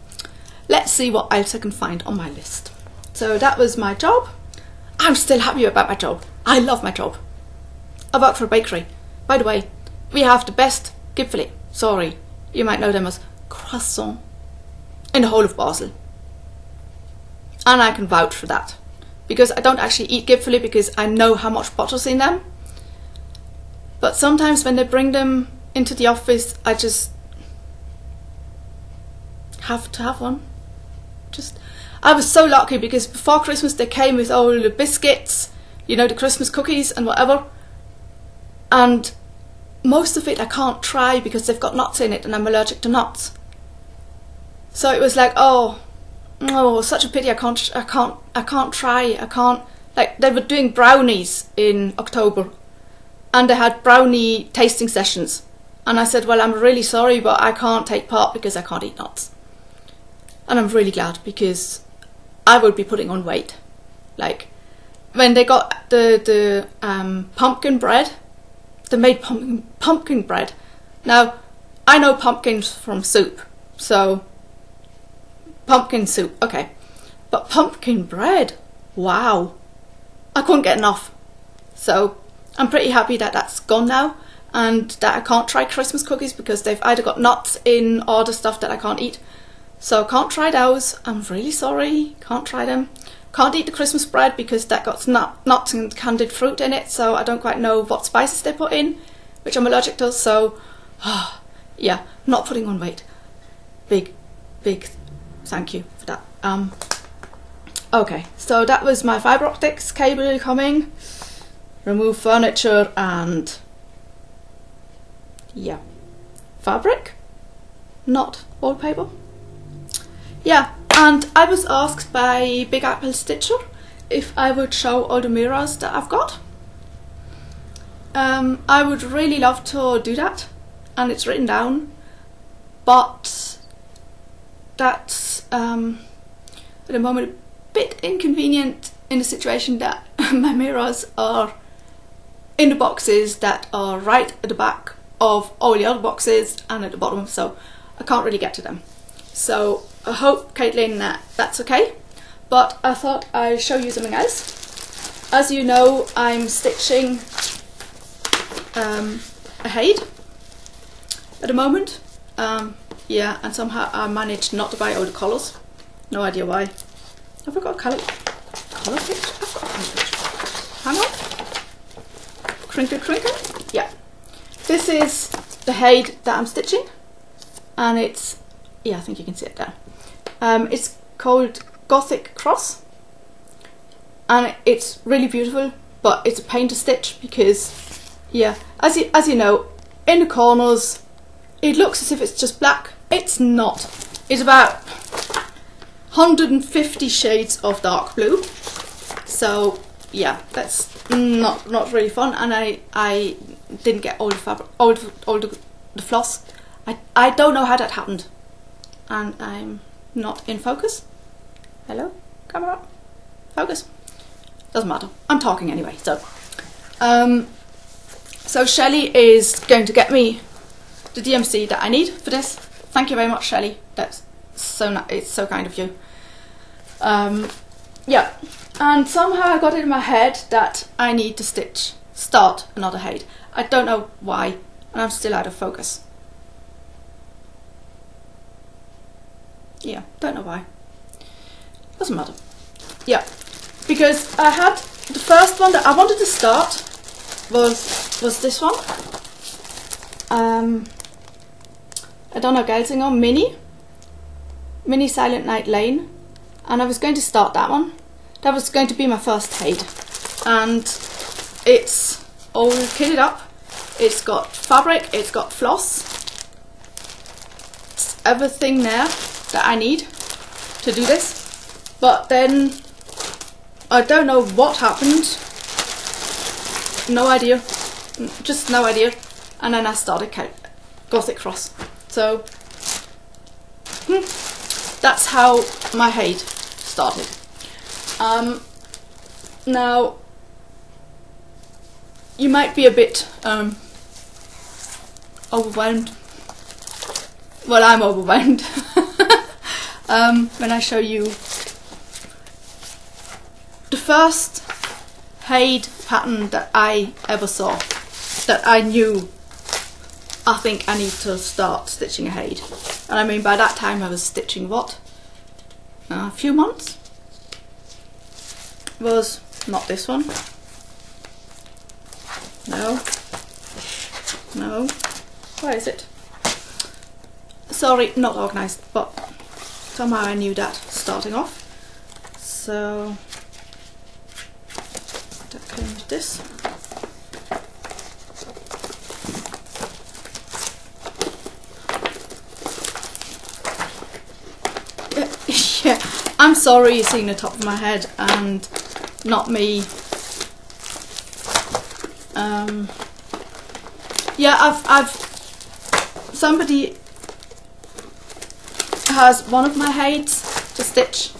Let's see what else I can find on my list. So that was my job. I'm still happy about my job. I love my job. I work for a bakery. By the way, we have the best gipfeli. Sorry, you might know them as croissant in the whole of Basel. And I can vouch for that. Because I don't actually eat gipfeli because I know how much butter's in them. But sometimes when they bring them into the office, I just have to have one. I was so lucky because before Christmas they came with all the biscuits, you know, the Christmas cookies and whatever, and most of it I can't try because they've got nuts in it and I'm allergic to nuts. So it was like, oh, such a pity. I can't try. Like, they were doing brownies in October and they had brownie tasting sessions. And I said, well, I'm really sorry, but I can't take part because I can't eat nuts. And I'm really glad, because I would be putting on weight. Like, when they got the pumpkin bread, they made pumpkin bread. Now, I know pumpkins from soup, so pumpkin soup, okay. But pumpkin bread, wow. I couldn't get enough. So I'm pretty happy that that's gone now, and that I can't try Christmas cookies because they've either got nuts in or the stuff that I can't eat. So can't try those. I'm really sorry, can't try them. Can't eat the Christmas bread because that got nuts and candied fruit in it, so I don't quite know what spices they put in, which I'm allergic to, so yeah, not putting on weight. Big thank you for that. Okay, so that was my fibre optics cable coming. Remove furniture and yeah, fabric, not wallpaper. Yeah, and I was asked by Big Apple Stitcher if I would show all the mirrors that I've got. I would really love to do that, and it's written down, but that's at the moment a bit inconvenient in the situation that my mirrors are in the boxes that are right at the back of all the other boxes and at the bottom, so I can't really get to them. So I hope, Caitlin, that that's okay, but I thought I'd show you something else. As you know, I'm stitching a Haid at the moment. Yeah, and somehow I managed not to buy all the colours. No idea why. Have I got a colour picture? I've got a colour picture. Hang on. Crinkle. Yeah. This is the Haid that I'm stitching, and it's, yeah, I think you can see it there. It's called Gothic Cross, and it's really beautiful, but it's a pain to stitch because, yeah, as you know, in the corners it looks as if it's just black. It's not. It's about 150 shades of dark blue. So yeah, that's not really fun, and I didn't get all the fabric, all the floss. I don't know how that happened, and I'm not in focus. Hello, camera, focus. Doesn't matter. I'm talking anyway. So Shelley is going to get me the DMC that I need for this. Thank you very much, Shelley. That's so it's so kind of you. Yeah, and somehow I got it in my head that I need to start another Haid. I don't know why, and I'm still out of focus. Yeah, don't know why. Doesn't matter. Yeah, because I had the first one that I wanted to start was this one. I don't know, Gelsinger Mini Silent Night Lane, and I was going to start that one. That was going to be my first Haid, and it's all kitted up. It's got fabric, it's got floss, it's everything there that I need to do this. But then I don't know what happened. No idea, just no idea. And then I started Gothic Cross. So that's how my Haid started. Now you might be a bit overwhelmed. Well, I'm overwhelmed when I show you the first Haid pattern that I ever saw, that I knew I think I need to start stitching a Haid. And I mean, by that time I was stitching what? A few months? Was not this one. No. No. Where is it? Sorry, not organised, but somehow I knew that starting off. So that came with this. Yeah, I'm sorry you're seeing the top of my head and not me Yeah, somebody has one of my heids to stitch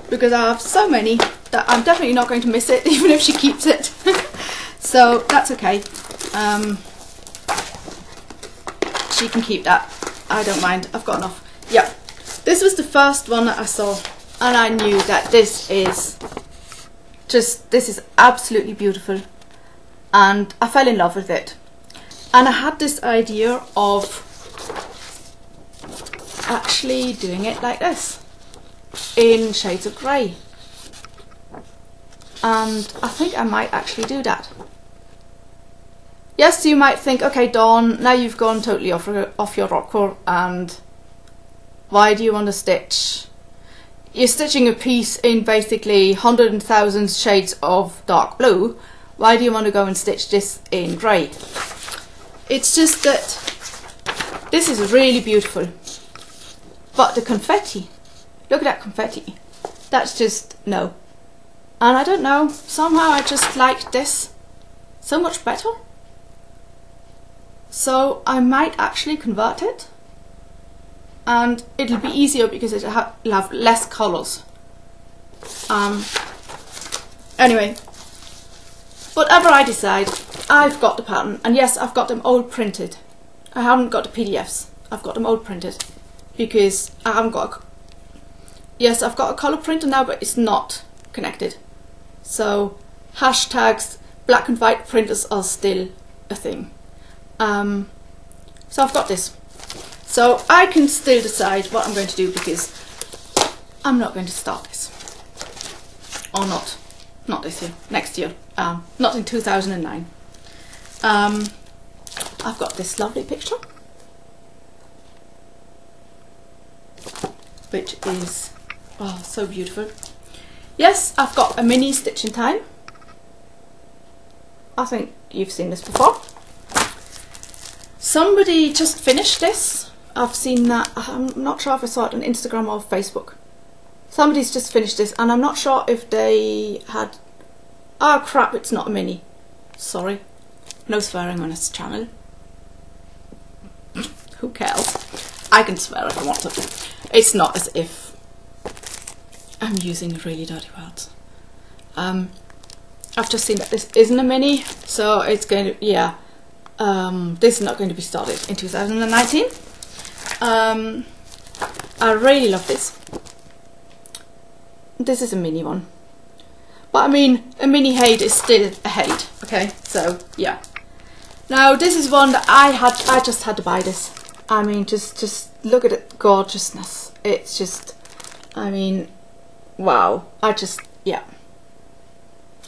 because I have so many that I'm definitely not going to miss it even if she keeps it. So that's okay. She can keep that. I don't mind. I've got enough. Yeah. This was the first one that I saw and I knew that this is absolutely beautiful and I fell in love with it. And I had this idea of actually doing it like this in shades of grey, and I think I might actually do that. Yes, you might think, okay Dawn, now you've gone totally off your rocker, and why do you want to stitch? You're stitching a piece in basically 100,000 shades of dark blue. Why do you want to go and stitch this in grey? It's just that this is really beautiful. But the confetti, look at that confetti. That's just, no. And I don't know, somehow I just like this so much better. So I might actually convert it. And it'll be easier because it'll have less colours. Anyway, whatever I decide, I've got the pattern. And yes, I've got them all printed. I haven't got the PDFs. I've got them all printed. Because I haven't got yes, I've got a colour printer now, but it's not connected. So hashtags, black and white printers are still a thing. So I've got this. So I can still decide what I'm going to do because I'm not going to start this. Or not this year, next year. Not in 2009. I've got this lovely picture, which is, oh, so beautiful. Yes, I've got a mini stitching time. I think you've seen this before. Somebody just finished this. I've seen that. I'm not sure if I saw it on Instagram or Facebook. Somebody's just finished this and I'm not sure if they had, oh crap, it's not a mini. Sorry. No swearing on this channel. Who cares? I can swear if I want to. It's not as if I'm using really dirty words. I've just seen that this isn't a mini, so it's going to, yeah. This is not going to be started in 2019. I really love this. This is a mini one. But I mean, a mini Haid is still a Haid, okay? So, yeah. Now, this is one that I just had to buy this. I mean, just look at it, gorgeousness. It's just, I mean, wow. Yeah.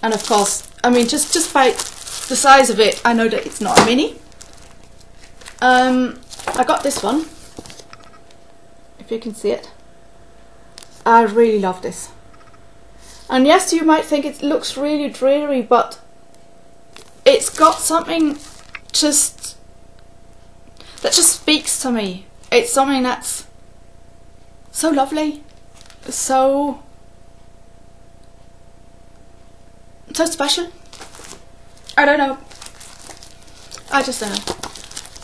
And of course, I mean, just by the size of it, I know that it's not a mini. I got this one, if you can see it. I really love this. And yes, you might think it looks really dreary, but it's got something that just speaks to me. It's something that's so lovely, so special. I don't know. I just don't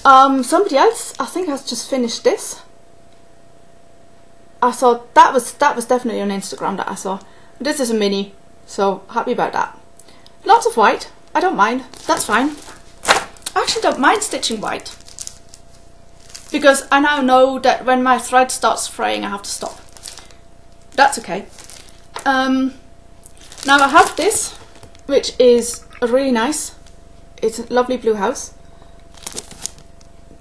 know. Somebody else, I think, has just finished this. I saw that was definitely on Instagram that I saw. This is a mini, so happy about that. Lots of white. I don't mind. That's fine. I actually don't mind stitching white because I now know that when my thread starts fraying, I have to stop. That's okay. Now I have this, which is really nice. It's a lovely blue house.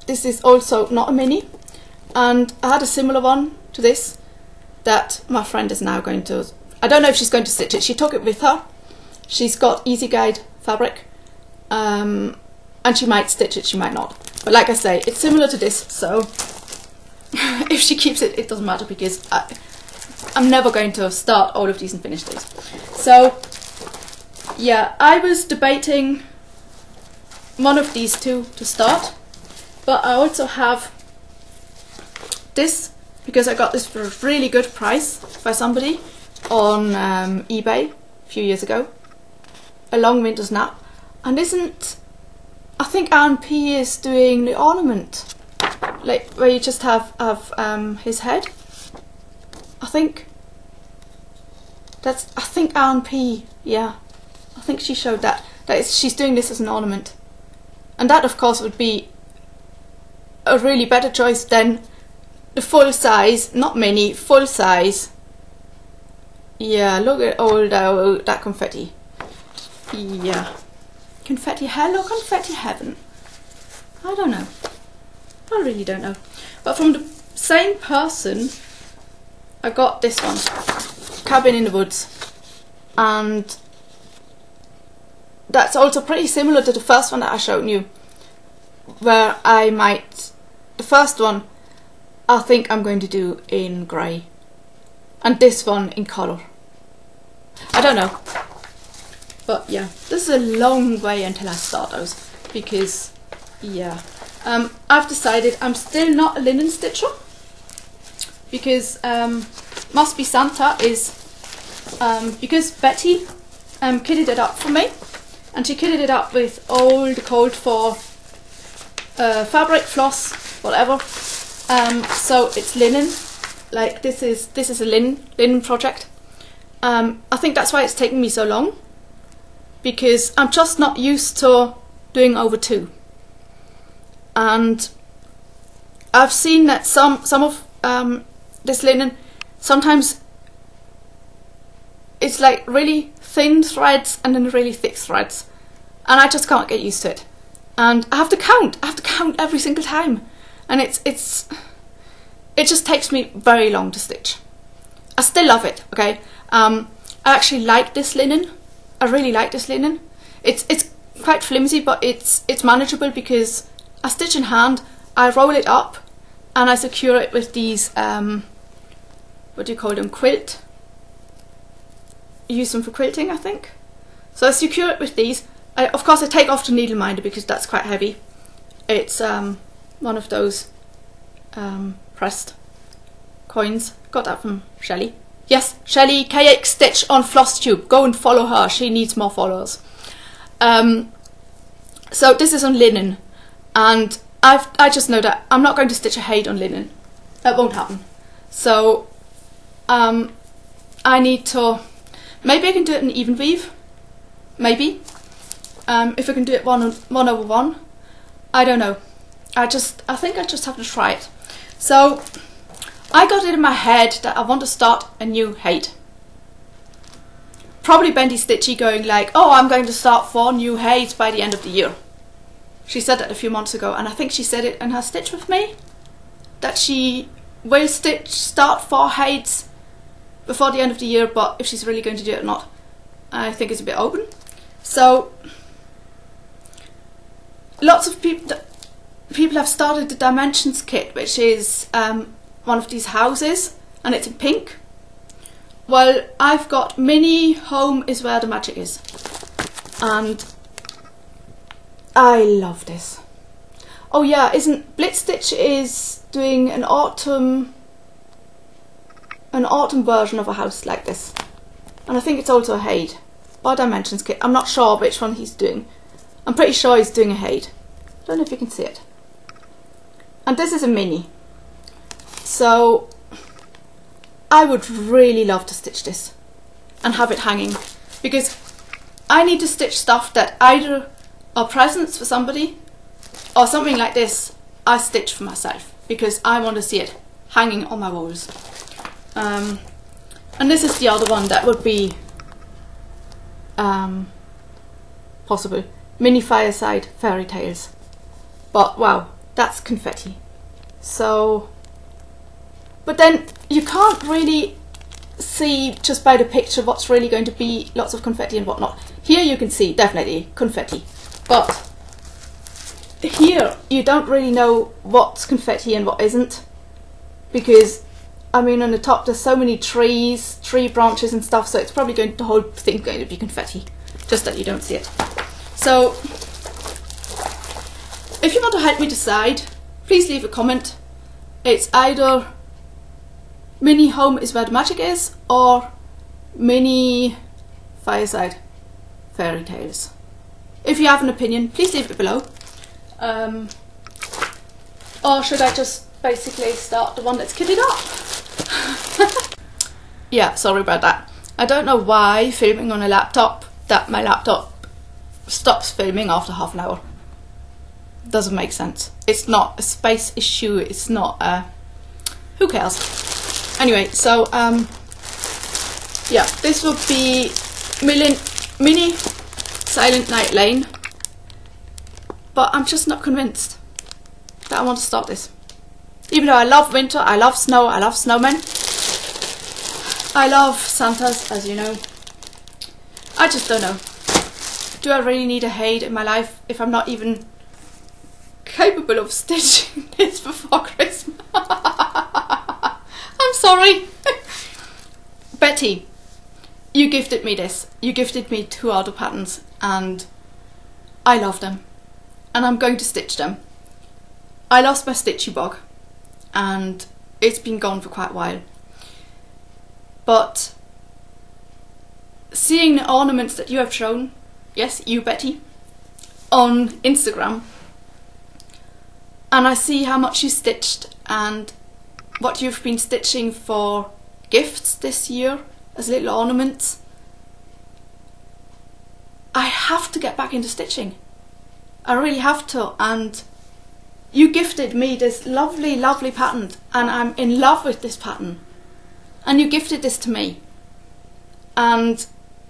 This is also not a mini, and I had a similar one to this that my friend is now going to, I don't know if she's going to stitch it. She took it with her. She's got Easy Guide fabric, and she might stitch it, she might not. But like I say, it's similar to this, so if she keeps it, it doesn't matter because I'm never going to start all of these and finish these. So yeah, I was debating one of these two to start, but I also have this because I got this for a really good price by somebody on eBay a few years ago. A long winter's nap, and isn't I think R&P is doing the ornament, like where you just have his head. I think R&P, yeah. I think she showed that. She's doing this as an ornament. And that of course would be a really better choice than the full size, not mini, full size. Yeah, look at all that confetti. Yeah. Confetti, hello confetti heaven. I don't know. I really don't know. But from the same person, I got this one, Cabin in the Woods. And that's also pretty similar to the first one that I showed you, where the first one I think I'm going to do in grey, and this one in colour. I don't know, but yeah, this is a long way until I start those, because yeah, I've decided I'm still not a linen stitcher, because Must Be Santa is because Betty kitted it up for me. And she kitted it up with all the code for fabric, floss, whatever. So it's linen. Like this is a linen project. I think that's why it's taken me so long, because I'm just not used to doing over 2. And I've seen that some of this linen, sometimes it's like really thin threads and then really thick threads, and I just can't get used to it. And I have to count every single time, and it just takes me very long to stitch. I still love it, okay. I actually like this linen. I really like this linen. It's quite flimsy, but it's manageable because I stitch in hand. I roll it up and I secure it with these what do you call them, quilt. You use them for quilting, I think. So I secure it with these. Of course I take off the needle minder because that's quite heavy. It's one of those pressed coins. Got that from Shelley. Yes, Shelley KX Stitch on Flosstube. Go and follow her. She needs more followers. So this is on linen, and I just know that I'm not going to stitch a height on linen. That won't happen. So I need to. Maybe I can do it in even weave. Maybe. If I can do it one over one. I don't know. I think I just have to try it. So I got it in my head that I want to start a new height. Probably Bendy Stitchy going like, oh, I'm going to start 4 new heights by the end of the year. She said that a few months ago, and I think she said it in her stitch with me, that she will start 4 heights before the end of the year, but if she's really going to do it or not, I think it's a bit open. So lots of people have started the Dimensions kit, which is one of these houses, and it's in pink. Well, I've got Mini Home is Where the Magic Is, and I love this. Oh yeah, isn't Blitz Stitch is doing an autumn version of a house like this, and I think it's also a Haid or Dimensions kit. I'm not sure which one he's doing. I'm pretty sure he's doing a Haid. I don't know if you can see it. And this is a mini. So I would really love to stitch this and have it hanging, because I need to stitch stuff that either are presents for somebody or something like this I stitch for myself, because I want to see it hanging on my walls. And this is the other one that would be possible. Mini Fireside Fairy Tales. But wow, that's confetti. So, but then you can't really see just by the picture what's really going to be lots of confetti and whatnot. Here you can see definitely confetti, but here you don't really know what's confetti and what isn't, because I mean on the top there's so many trees, tree branches and stuff, so it's probably the whole thing's going to be confetti, just that you don't see it. So if you want to help me decide, please leave a comment. It's either Mini Home is Where the Magic Is or Mini Fireside Fairy Tales. If you have an opinion, please leave it below. Or should I just basically start the one that's kitted up? Yeah, sorry about that. I don't know why filming on a laptop, that my laptop stops filming after half an hour. Doesn't make sense. It's not a space issue, it's not a... who cares? Anyway, so yeah, this will be mini Silent Night Lane, but I'm just not convinced that I want to start this. Even though I love winter, I love snow, I love snowmen, I love Santas, as you know. I just don't know. Do I really need a Haid in my life if I'm not even capable of stitching this before Christmas? I'm sorry. Betty, you gifted me this. You gifted me 2 other patterns and I love them. And I'm going to stitch them. I lost my stitchy bug and it's been gone for quite a while. But seeing the ornaments that you have shown, yes, you Betty, on Instagram, and I see how much you stitched and what you've been stitching for gifts this year as little ornaments, I have to get back into stitching. I really have to. And you gifted me this lovely, lovely pattern and I'm in love with this pattern. And you gifted this to me. And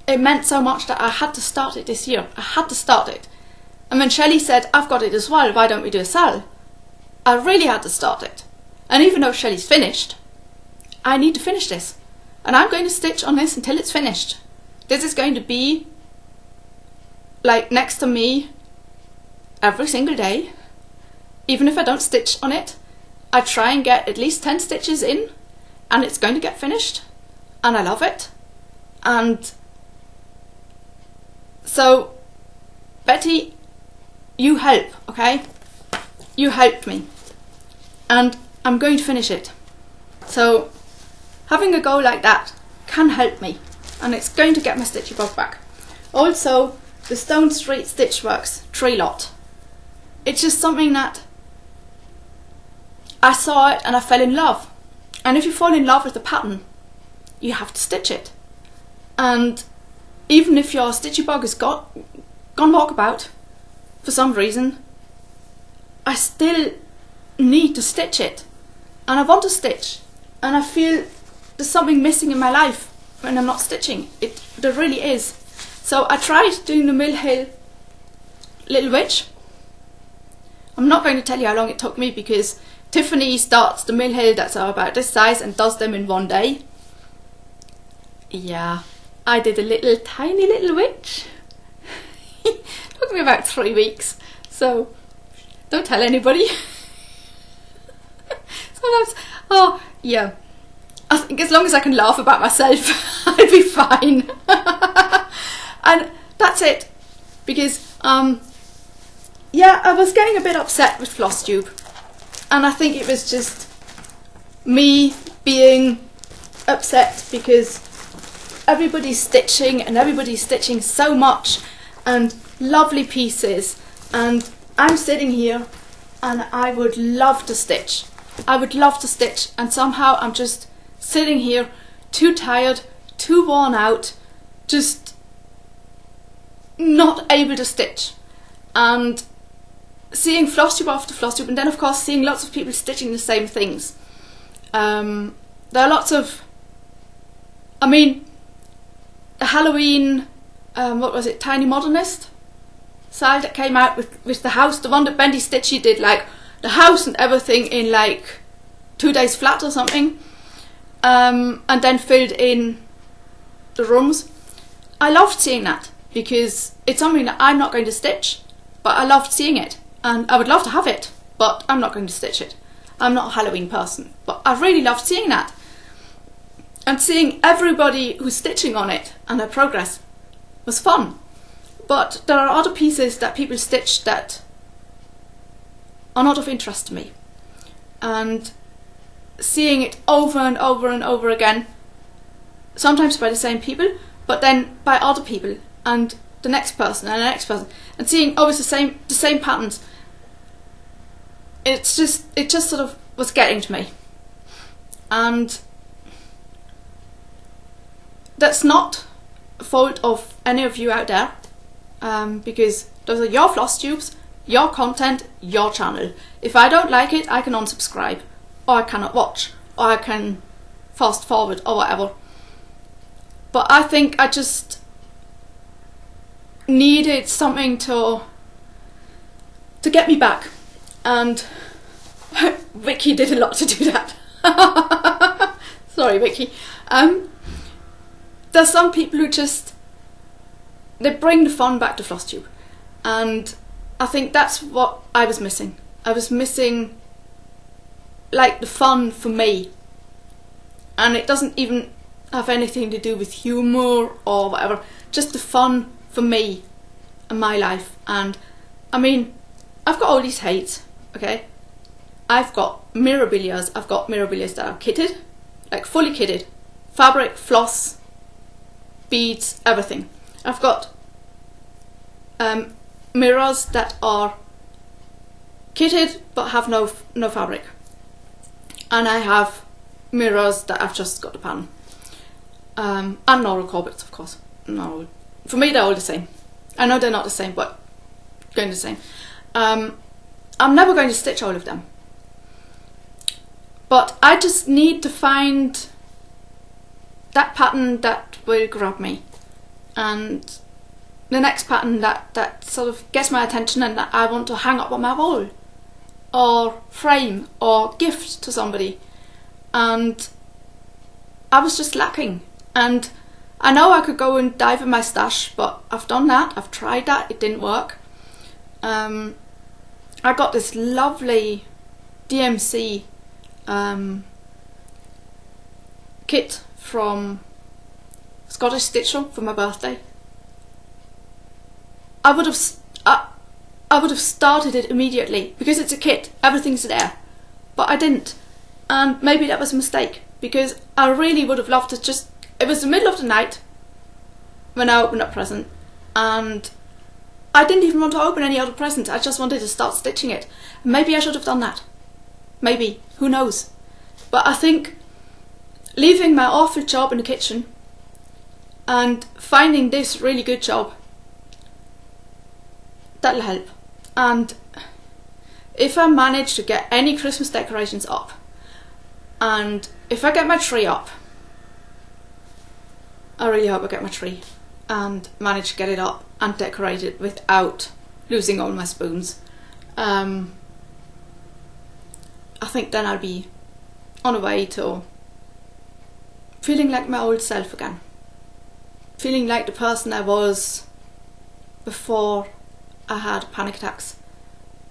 it meant so much that I had to start it this year. I had to start it. And when Shelley said, I've got it as well, why don't we do a sale? I really had to start it. And even though Shelley's finished, I need to finish this. And I'm going to stitch on this until it's finished. This is going to be like next to me every single day. Even if I don't stitch on it, I try and get at least 10 stitches in and it's going to get finished. And I love it. And so, Betty, you help, okay? You helped me. And I'm going to finish it. So, having a go like that can help me. And it's going to get my stitchy bug back. Also, the Stone Street Stitchworks tree lot. It's just something that I saw it and I fell in love. And if you fall in love with the pattern, you have to stitch it. And even if your stitchy bug has gone walkabout for some reason, I still need to stitch it. And I want to stitch. And I feel there's something missing in my life when I'm not stitching. There really is. So I tried doing the Mill Hill Little Witch. I'm not going to tell you how long it took me because Tiffany starts the Mill Hill that's about this size and does them in one day. Yeah, I did a little tiny little witch. It took me about 3 weeks, so don't tell anybody. Sometimes, oh yeah, I think as long as I can laugh about myself, I'd be fine. And that's it, because yeah, I was getting a bit upset with Flosstube, and I think it was just me being upset because everybody's stitching and everybody's stitching so much and lovely pieces, and I'm sitting here and I would love to stitch. I would love to stitch, and somehow I'm just sitting here too tired, too worn out, just not able to stitch. And seeing Flosstube after Flosstube, and then of course seeing lots of people stitching the same things. There are lots of, I mean, the Halloween, what was it, Tiny Modernist style that came out with the house, the one that Bendy Stitchy did, like the house and everything in like 2 days flat or something, and then filled in the rooms. I loved seeing that because it's something that I'm not going to stitch, but I loved seeing it, and I would love to have it, but I'm not going to stitch it. I'm not a Halloween person, but I really loved seeing that. And seeing everybody who's stitching on it and their progress was fun. But there are other pieces that people stitch that are not of interest to me. And seeing it over and over and over again, sometimes by the same people, but then by other people, and the next person and the next person, and seeing always the same patterns, it just sort of was getting to me. And that's not a fault of any of you out there, because those are your Flosstubes, your content, your channel. If I don't like it, I can unsubscribe, or I cannot watch, or I can fast forward, or whatever. But I think I just needed something to get me back, and Vicky did a lot to do that. Sorry, Vicky. There's some people who they bring the fun back to Flosstube, and I think that's what I was missing. I was missing, like, the fun for me, and it doesn't even have anything to do with humour or whatever, just the fun for me and my life. And I mean, I've got all these hates, okay? I've got mirabilias, that are kitted, like fully kitted, fabric, floss, beads, everything. I've got mirrors that are kitted but have no fabric, and I have mirrors that I've just got the pattern, and Nora Corbett's, of course. No, for me they're all the same. I know they're not the same, but going the same. I'm never going to stitch all of them, but I just need to find that pattern that will grab me, and the next pattern that sort of gets my attention and that I want to hang up on my wall or frame or gift to somebody. And I was just lacking, and I know I could go and dive in my stash, but I've done that, I've tried that, it didn't work. I got this lovely DMC kit from Scottish Stitch Shop for my birthday. I would have started it immediately because it's a kit, everything's there, but I didn't, and maybe that was a mistake, because I really would have loved to just, it was the middle of the night when I opened that present, and I didn't even want to open any other presents, I just wanted to start stitching it. Maybe I should have done that, maybe, who knows. But I think leaving my awful job in the kitchen and finding this really good job, that'll help. And if I manage to get any Christmas decorations up, and if I get my tree up, I really hope I get my tree and manage to get it up and decorate it without losing all my spoons, I think then I'll be on a way to feeling like my old self again, feeling like the person I was before I had panic attacks,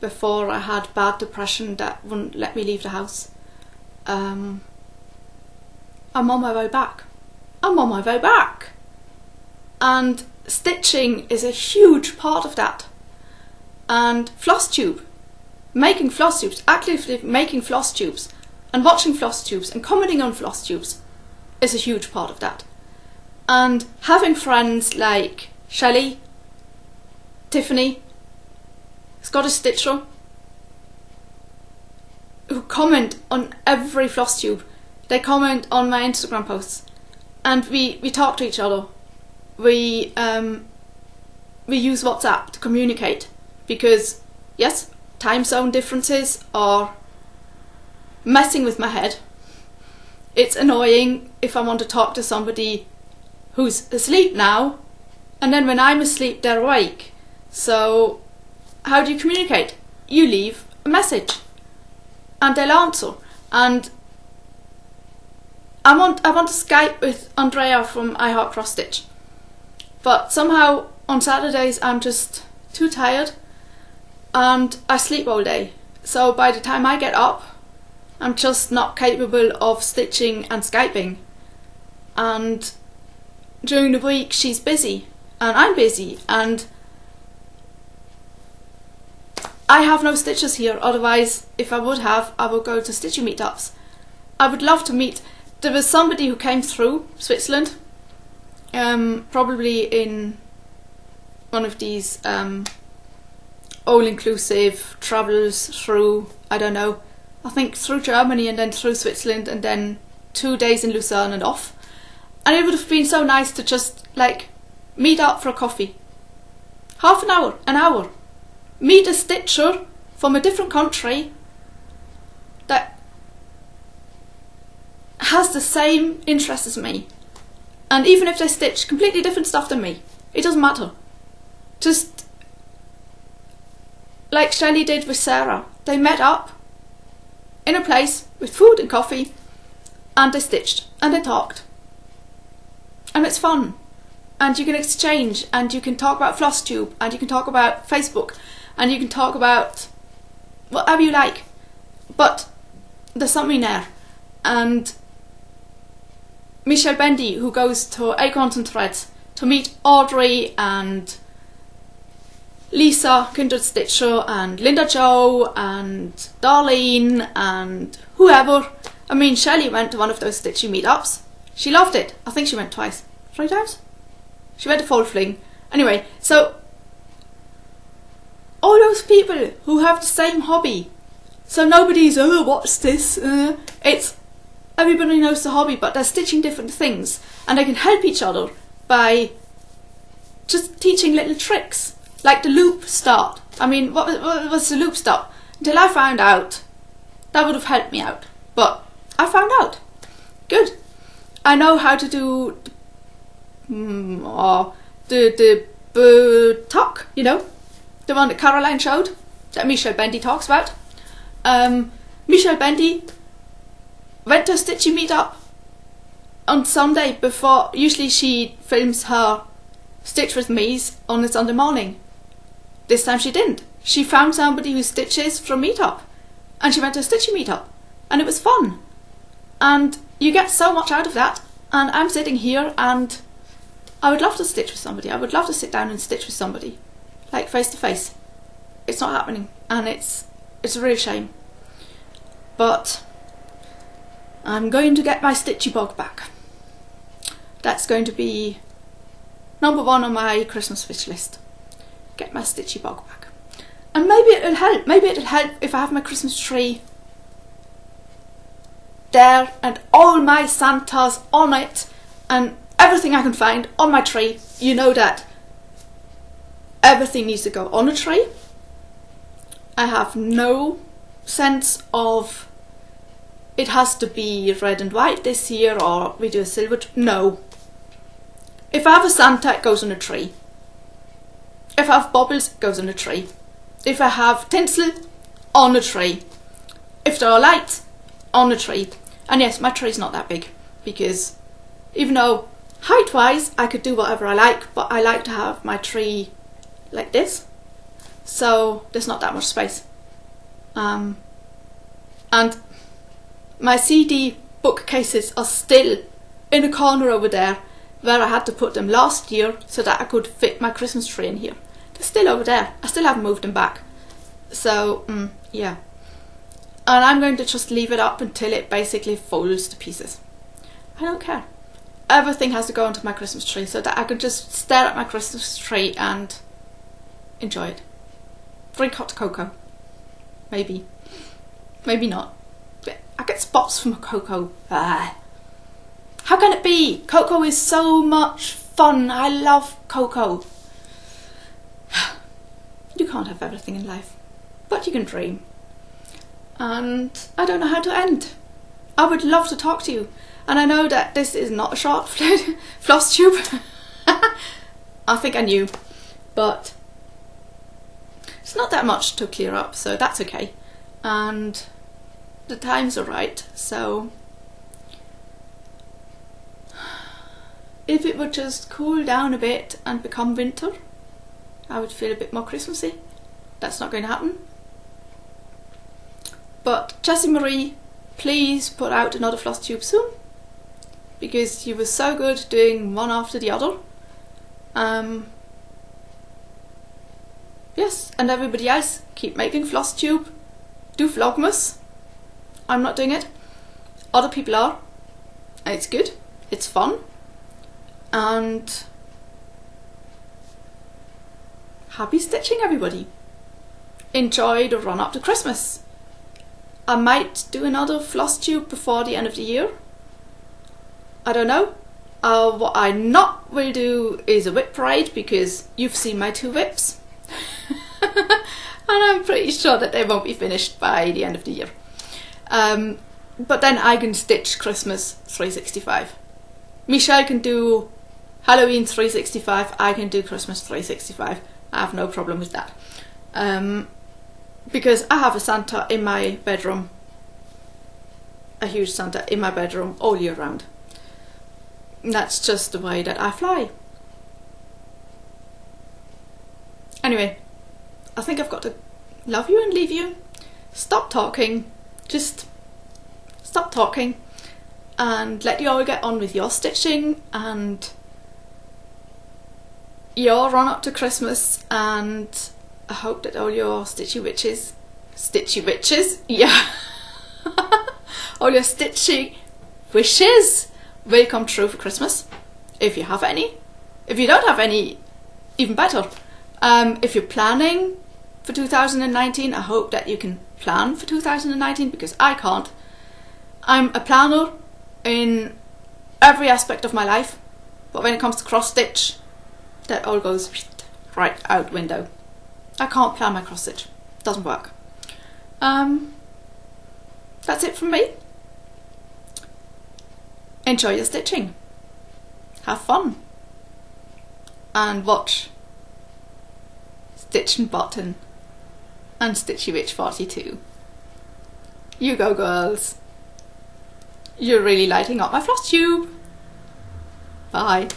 before I had bad depression that wouldn't let me leave the house. I'm on my way back. I'm on my way back. And stitching is a huge part of that. And Flosstube, making Flosstubes, actively making Flosstubes and watching Flosstubes and commenting on Flosstubes is a huge part of that. And having friends like Shelley, Tiffany, Scottish Stitcher, who comment on every Flosstube. They comment on my Instagram posts, and we talk to each other. We use WhatsApp to communicate, because yes, time zone differences are messing with my head. It's annoying if I want to talk to somebody who's asleep now, and then when I'm asleep they're awake. So how do you communicate? You leave a message and they'll answer. And I want to Skype with Andrea from I Heart Cross Stitch, but somehow on Saturdays I'm just too tired and I sleep all day. So by the time I get up, I'm just not capable of stitching and Skyping. And during the week she's busy and I'm busy, and I have no stitchers here. Otherwise, if I would have, I would go to stitching meetups. I would love to meet. There was somebody who came through Switzerland, probably in one of these all-inclusive travels through I don't know, I think through Germany and then through Switzerland and then 2 days in Lucerne and off. And it would have been so nice to just like meet up for a coffee. Half an hour. Meet a stitcher from a different country that has the same interest as me. And even if they stitch completely different stuff than me, it doesn't matter. Just like Shelley did with Sarah. They met up in a place with food and coffee and they stitched and they talked. And it's fun. And you can exchange and you can talk about Flosstube and you can talk about Facebook and you can talk about whatever you like. But there's something there. And Michelle Bendy, who goes to Acorns and Threads to meet Audrey and Lisa, Kindred Stitcher, and Linda Jo, and Darlene, and whoever. I mean, Shelley went to one of those stitchy meetups. She loved it. I think she went twice. 3 times? She went to Fall Fling. Anyway, so all those people who have the same hobby. So nobody's, oh, what's this? It's everybody knows the hobby, but they're stitching different things. And they can help each other by just teaching little tricks. Like the loop start. I mean, what was the loop start? Until I found out. That would have helped me out. But I found out. Good. I know how to do the talk, you know, the one that Caroline showed, that Michelle Bendy talks about. Michelle Bendy went to a stitchy meetup on Sunday before. Usually she films her Stitch with Me's on a Sunday morning. This time she didn't. She found somebody who stitches from meetup and she went to a stitchy meetup and it was fun. And you get so much out of that. And I'm sitting here and I would love to stitch with somebody. I would love to sit down and stitch with somebody, like face to face. It's not happening and it's a real shame. But I'm going to get my stitchy bug back. That's going to be #1 on my Christmas wish list. Get my stitchy bug back. And maybe it'll help. Maybe it'll help if I have my Christmas tree there and all my Santas on it and everything I can find on my tree. You know that everything needs to go on a tree. I have no sense of it has to be red and white this year or we do a silver. No. If I have a Santa, it goes on a tree. If I have baubles, it goes on a tree. If I have tinsel, on a tree. If there are lights, on a tree. And yes, my tree's not that big because even though height-wise I could do whatever I like, but I like to have my tree like this. So there's not that much space. And my CD bookcases are still in a corner over there where I had to put them last year so that I could fit my Christmas tree in here. They're still over there. I still haven't moved them back. So, yeah. And I'm going to just leave it up until it basically folds to pieces. I don't care. Everything has to go onto my Christmas tree so that I can just stare at my Christmas tree and enjoy it. Drink hot cocoa. Maybe. Maybe not. I get spots from cocoa. Ah. How can it be? Cocoa is so much fun. I love cocoa. You can't have everything in life, but you can dream. And I don't know how to end. I would love to talk to you. And I know that this is not a short Flosstube. I think I knew. But it's not that much to clear up, so that's okay. And the times are right, so if it would just cool down a bit and become winter, I would feel a bit more Christmassy. That's not going to happen. But Jessie Marie, please put out another Flosstube soon, because you were so good doing one after the other. Yes, and everybody else, keep making Flosstube. Do Vlogmas. I'm not doing it. Other people are. It's good. It's fun. And happy stitching, everybody. Enjoy the run up to Christmas. I might do another Flosstube before the end of the year. I don't know. What I not will do is a whip parade, because you've seen my 2 whips. And I'm pretty sure that they won't be finished by the end of the year. But then I can stitch Christmas 365. Michelle can do Halloween 365, I can do Christmas 365. I have no problem with that. Because I have a Santa in my bedroom, a huge Santa in my bedroom all year round. And that's just the way that I fly. Anyway, I think I've got to love you and leave you. Stop talking. Just stop talking and let you all get on with your stitching and your run up to Christmas, and I hope that all your stitchy witches, yeah, all your stitchy wishes will come true for Christmas, if you have any. If you don't have any, even better. If you're planning for 2019, I hope that you can plan for 2019, because I can't. I'm a planner in every aspect of my life, but when it comes to cross stitch, that all goes right out window. I can't plan my cross stitch. Doesn't work. That's it from me. Enjoy your stitching. Have fun. And watch Stitch and Button and Stitchy Witch 42. You go, girls. You're really lighting up my Flosstube. Bye.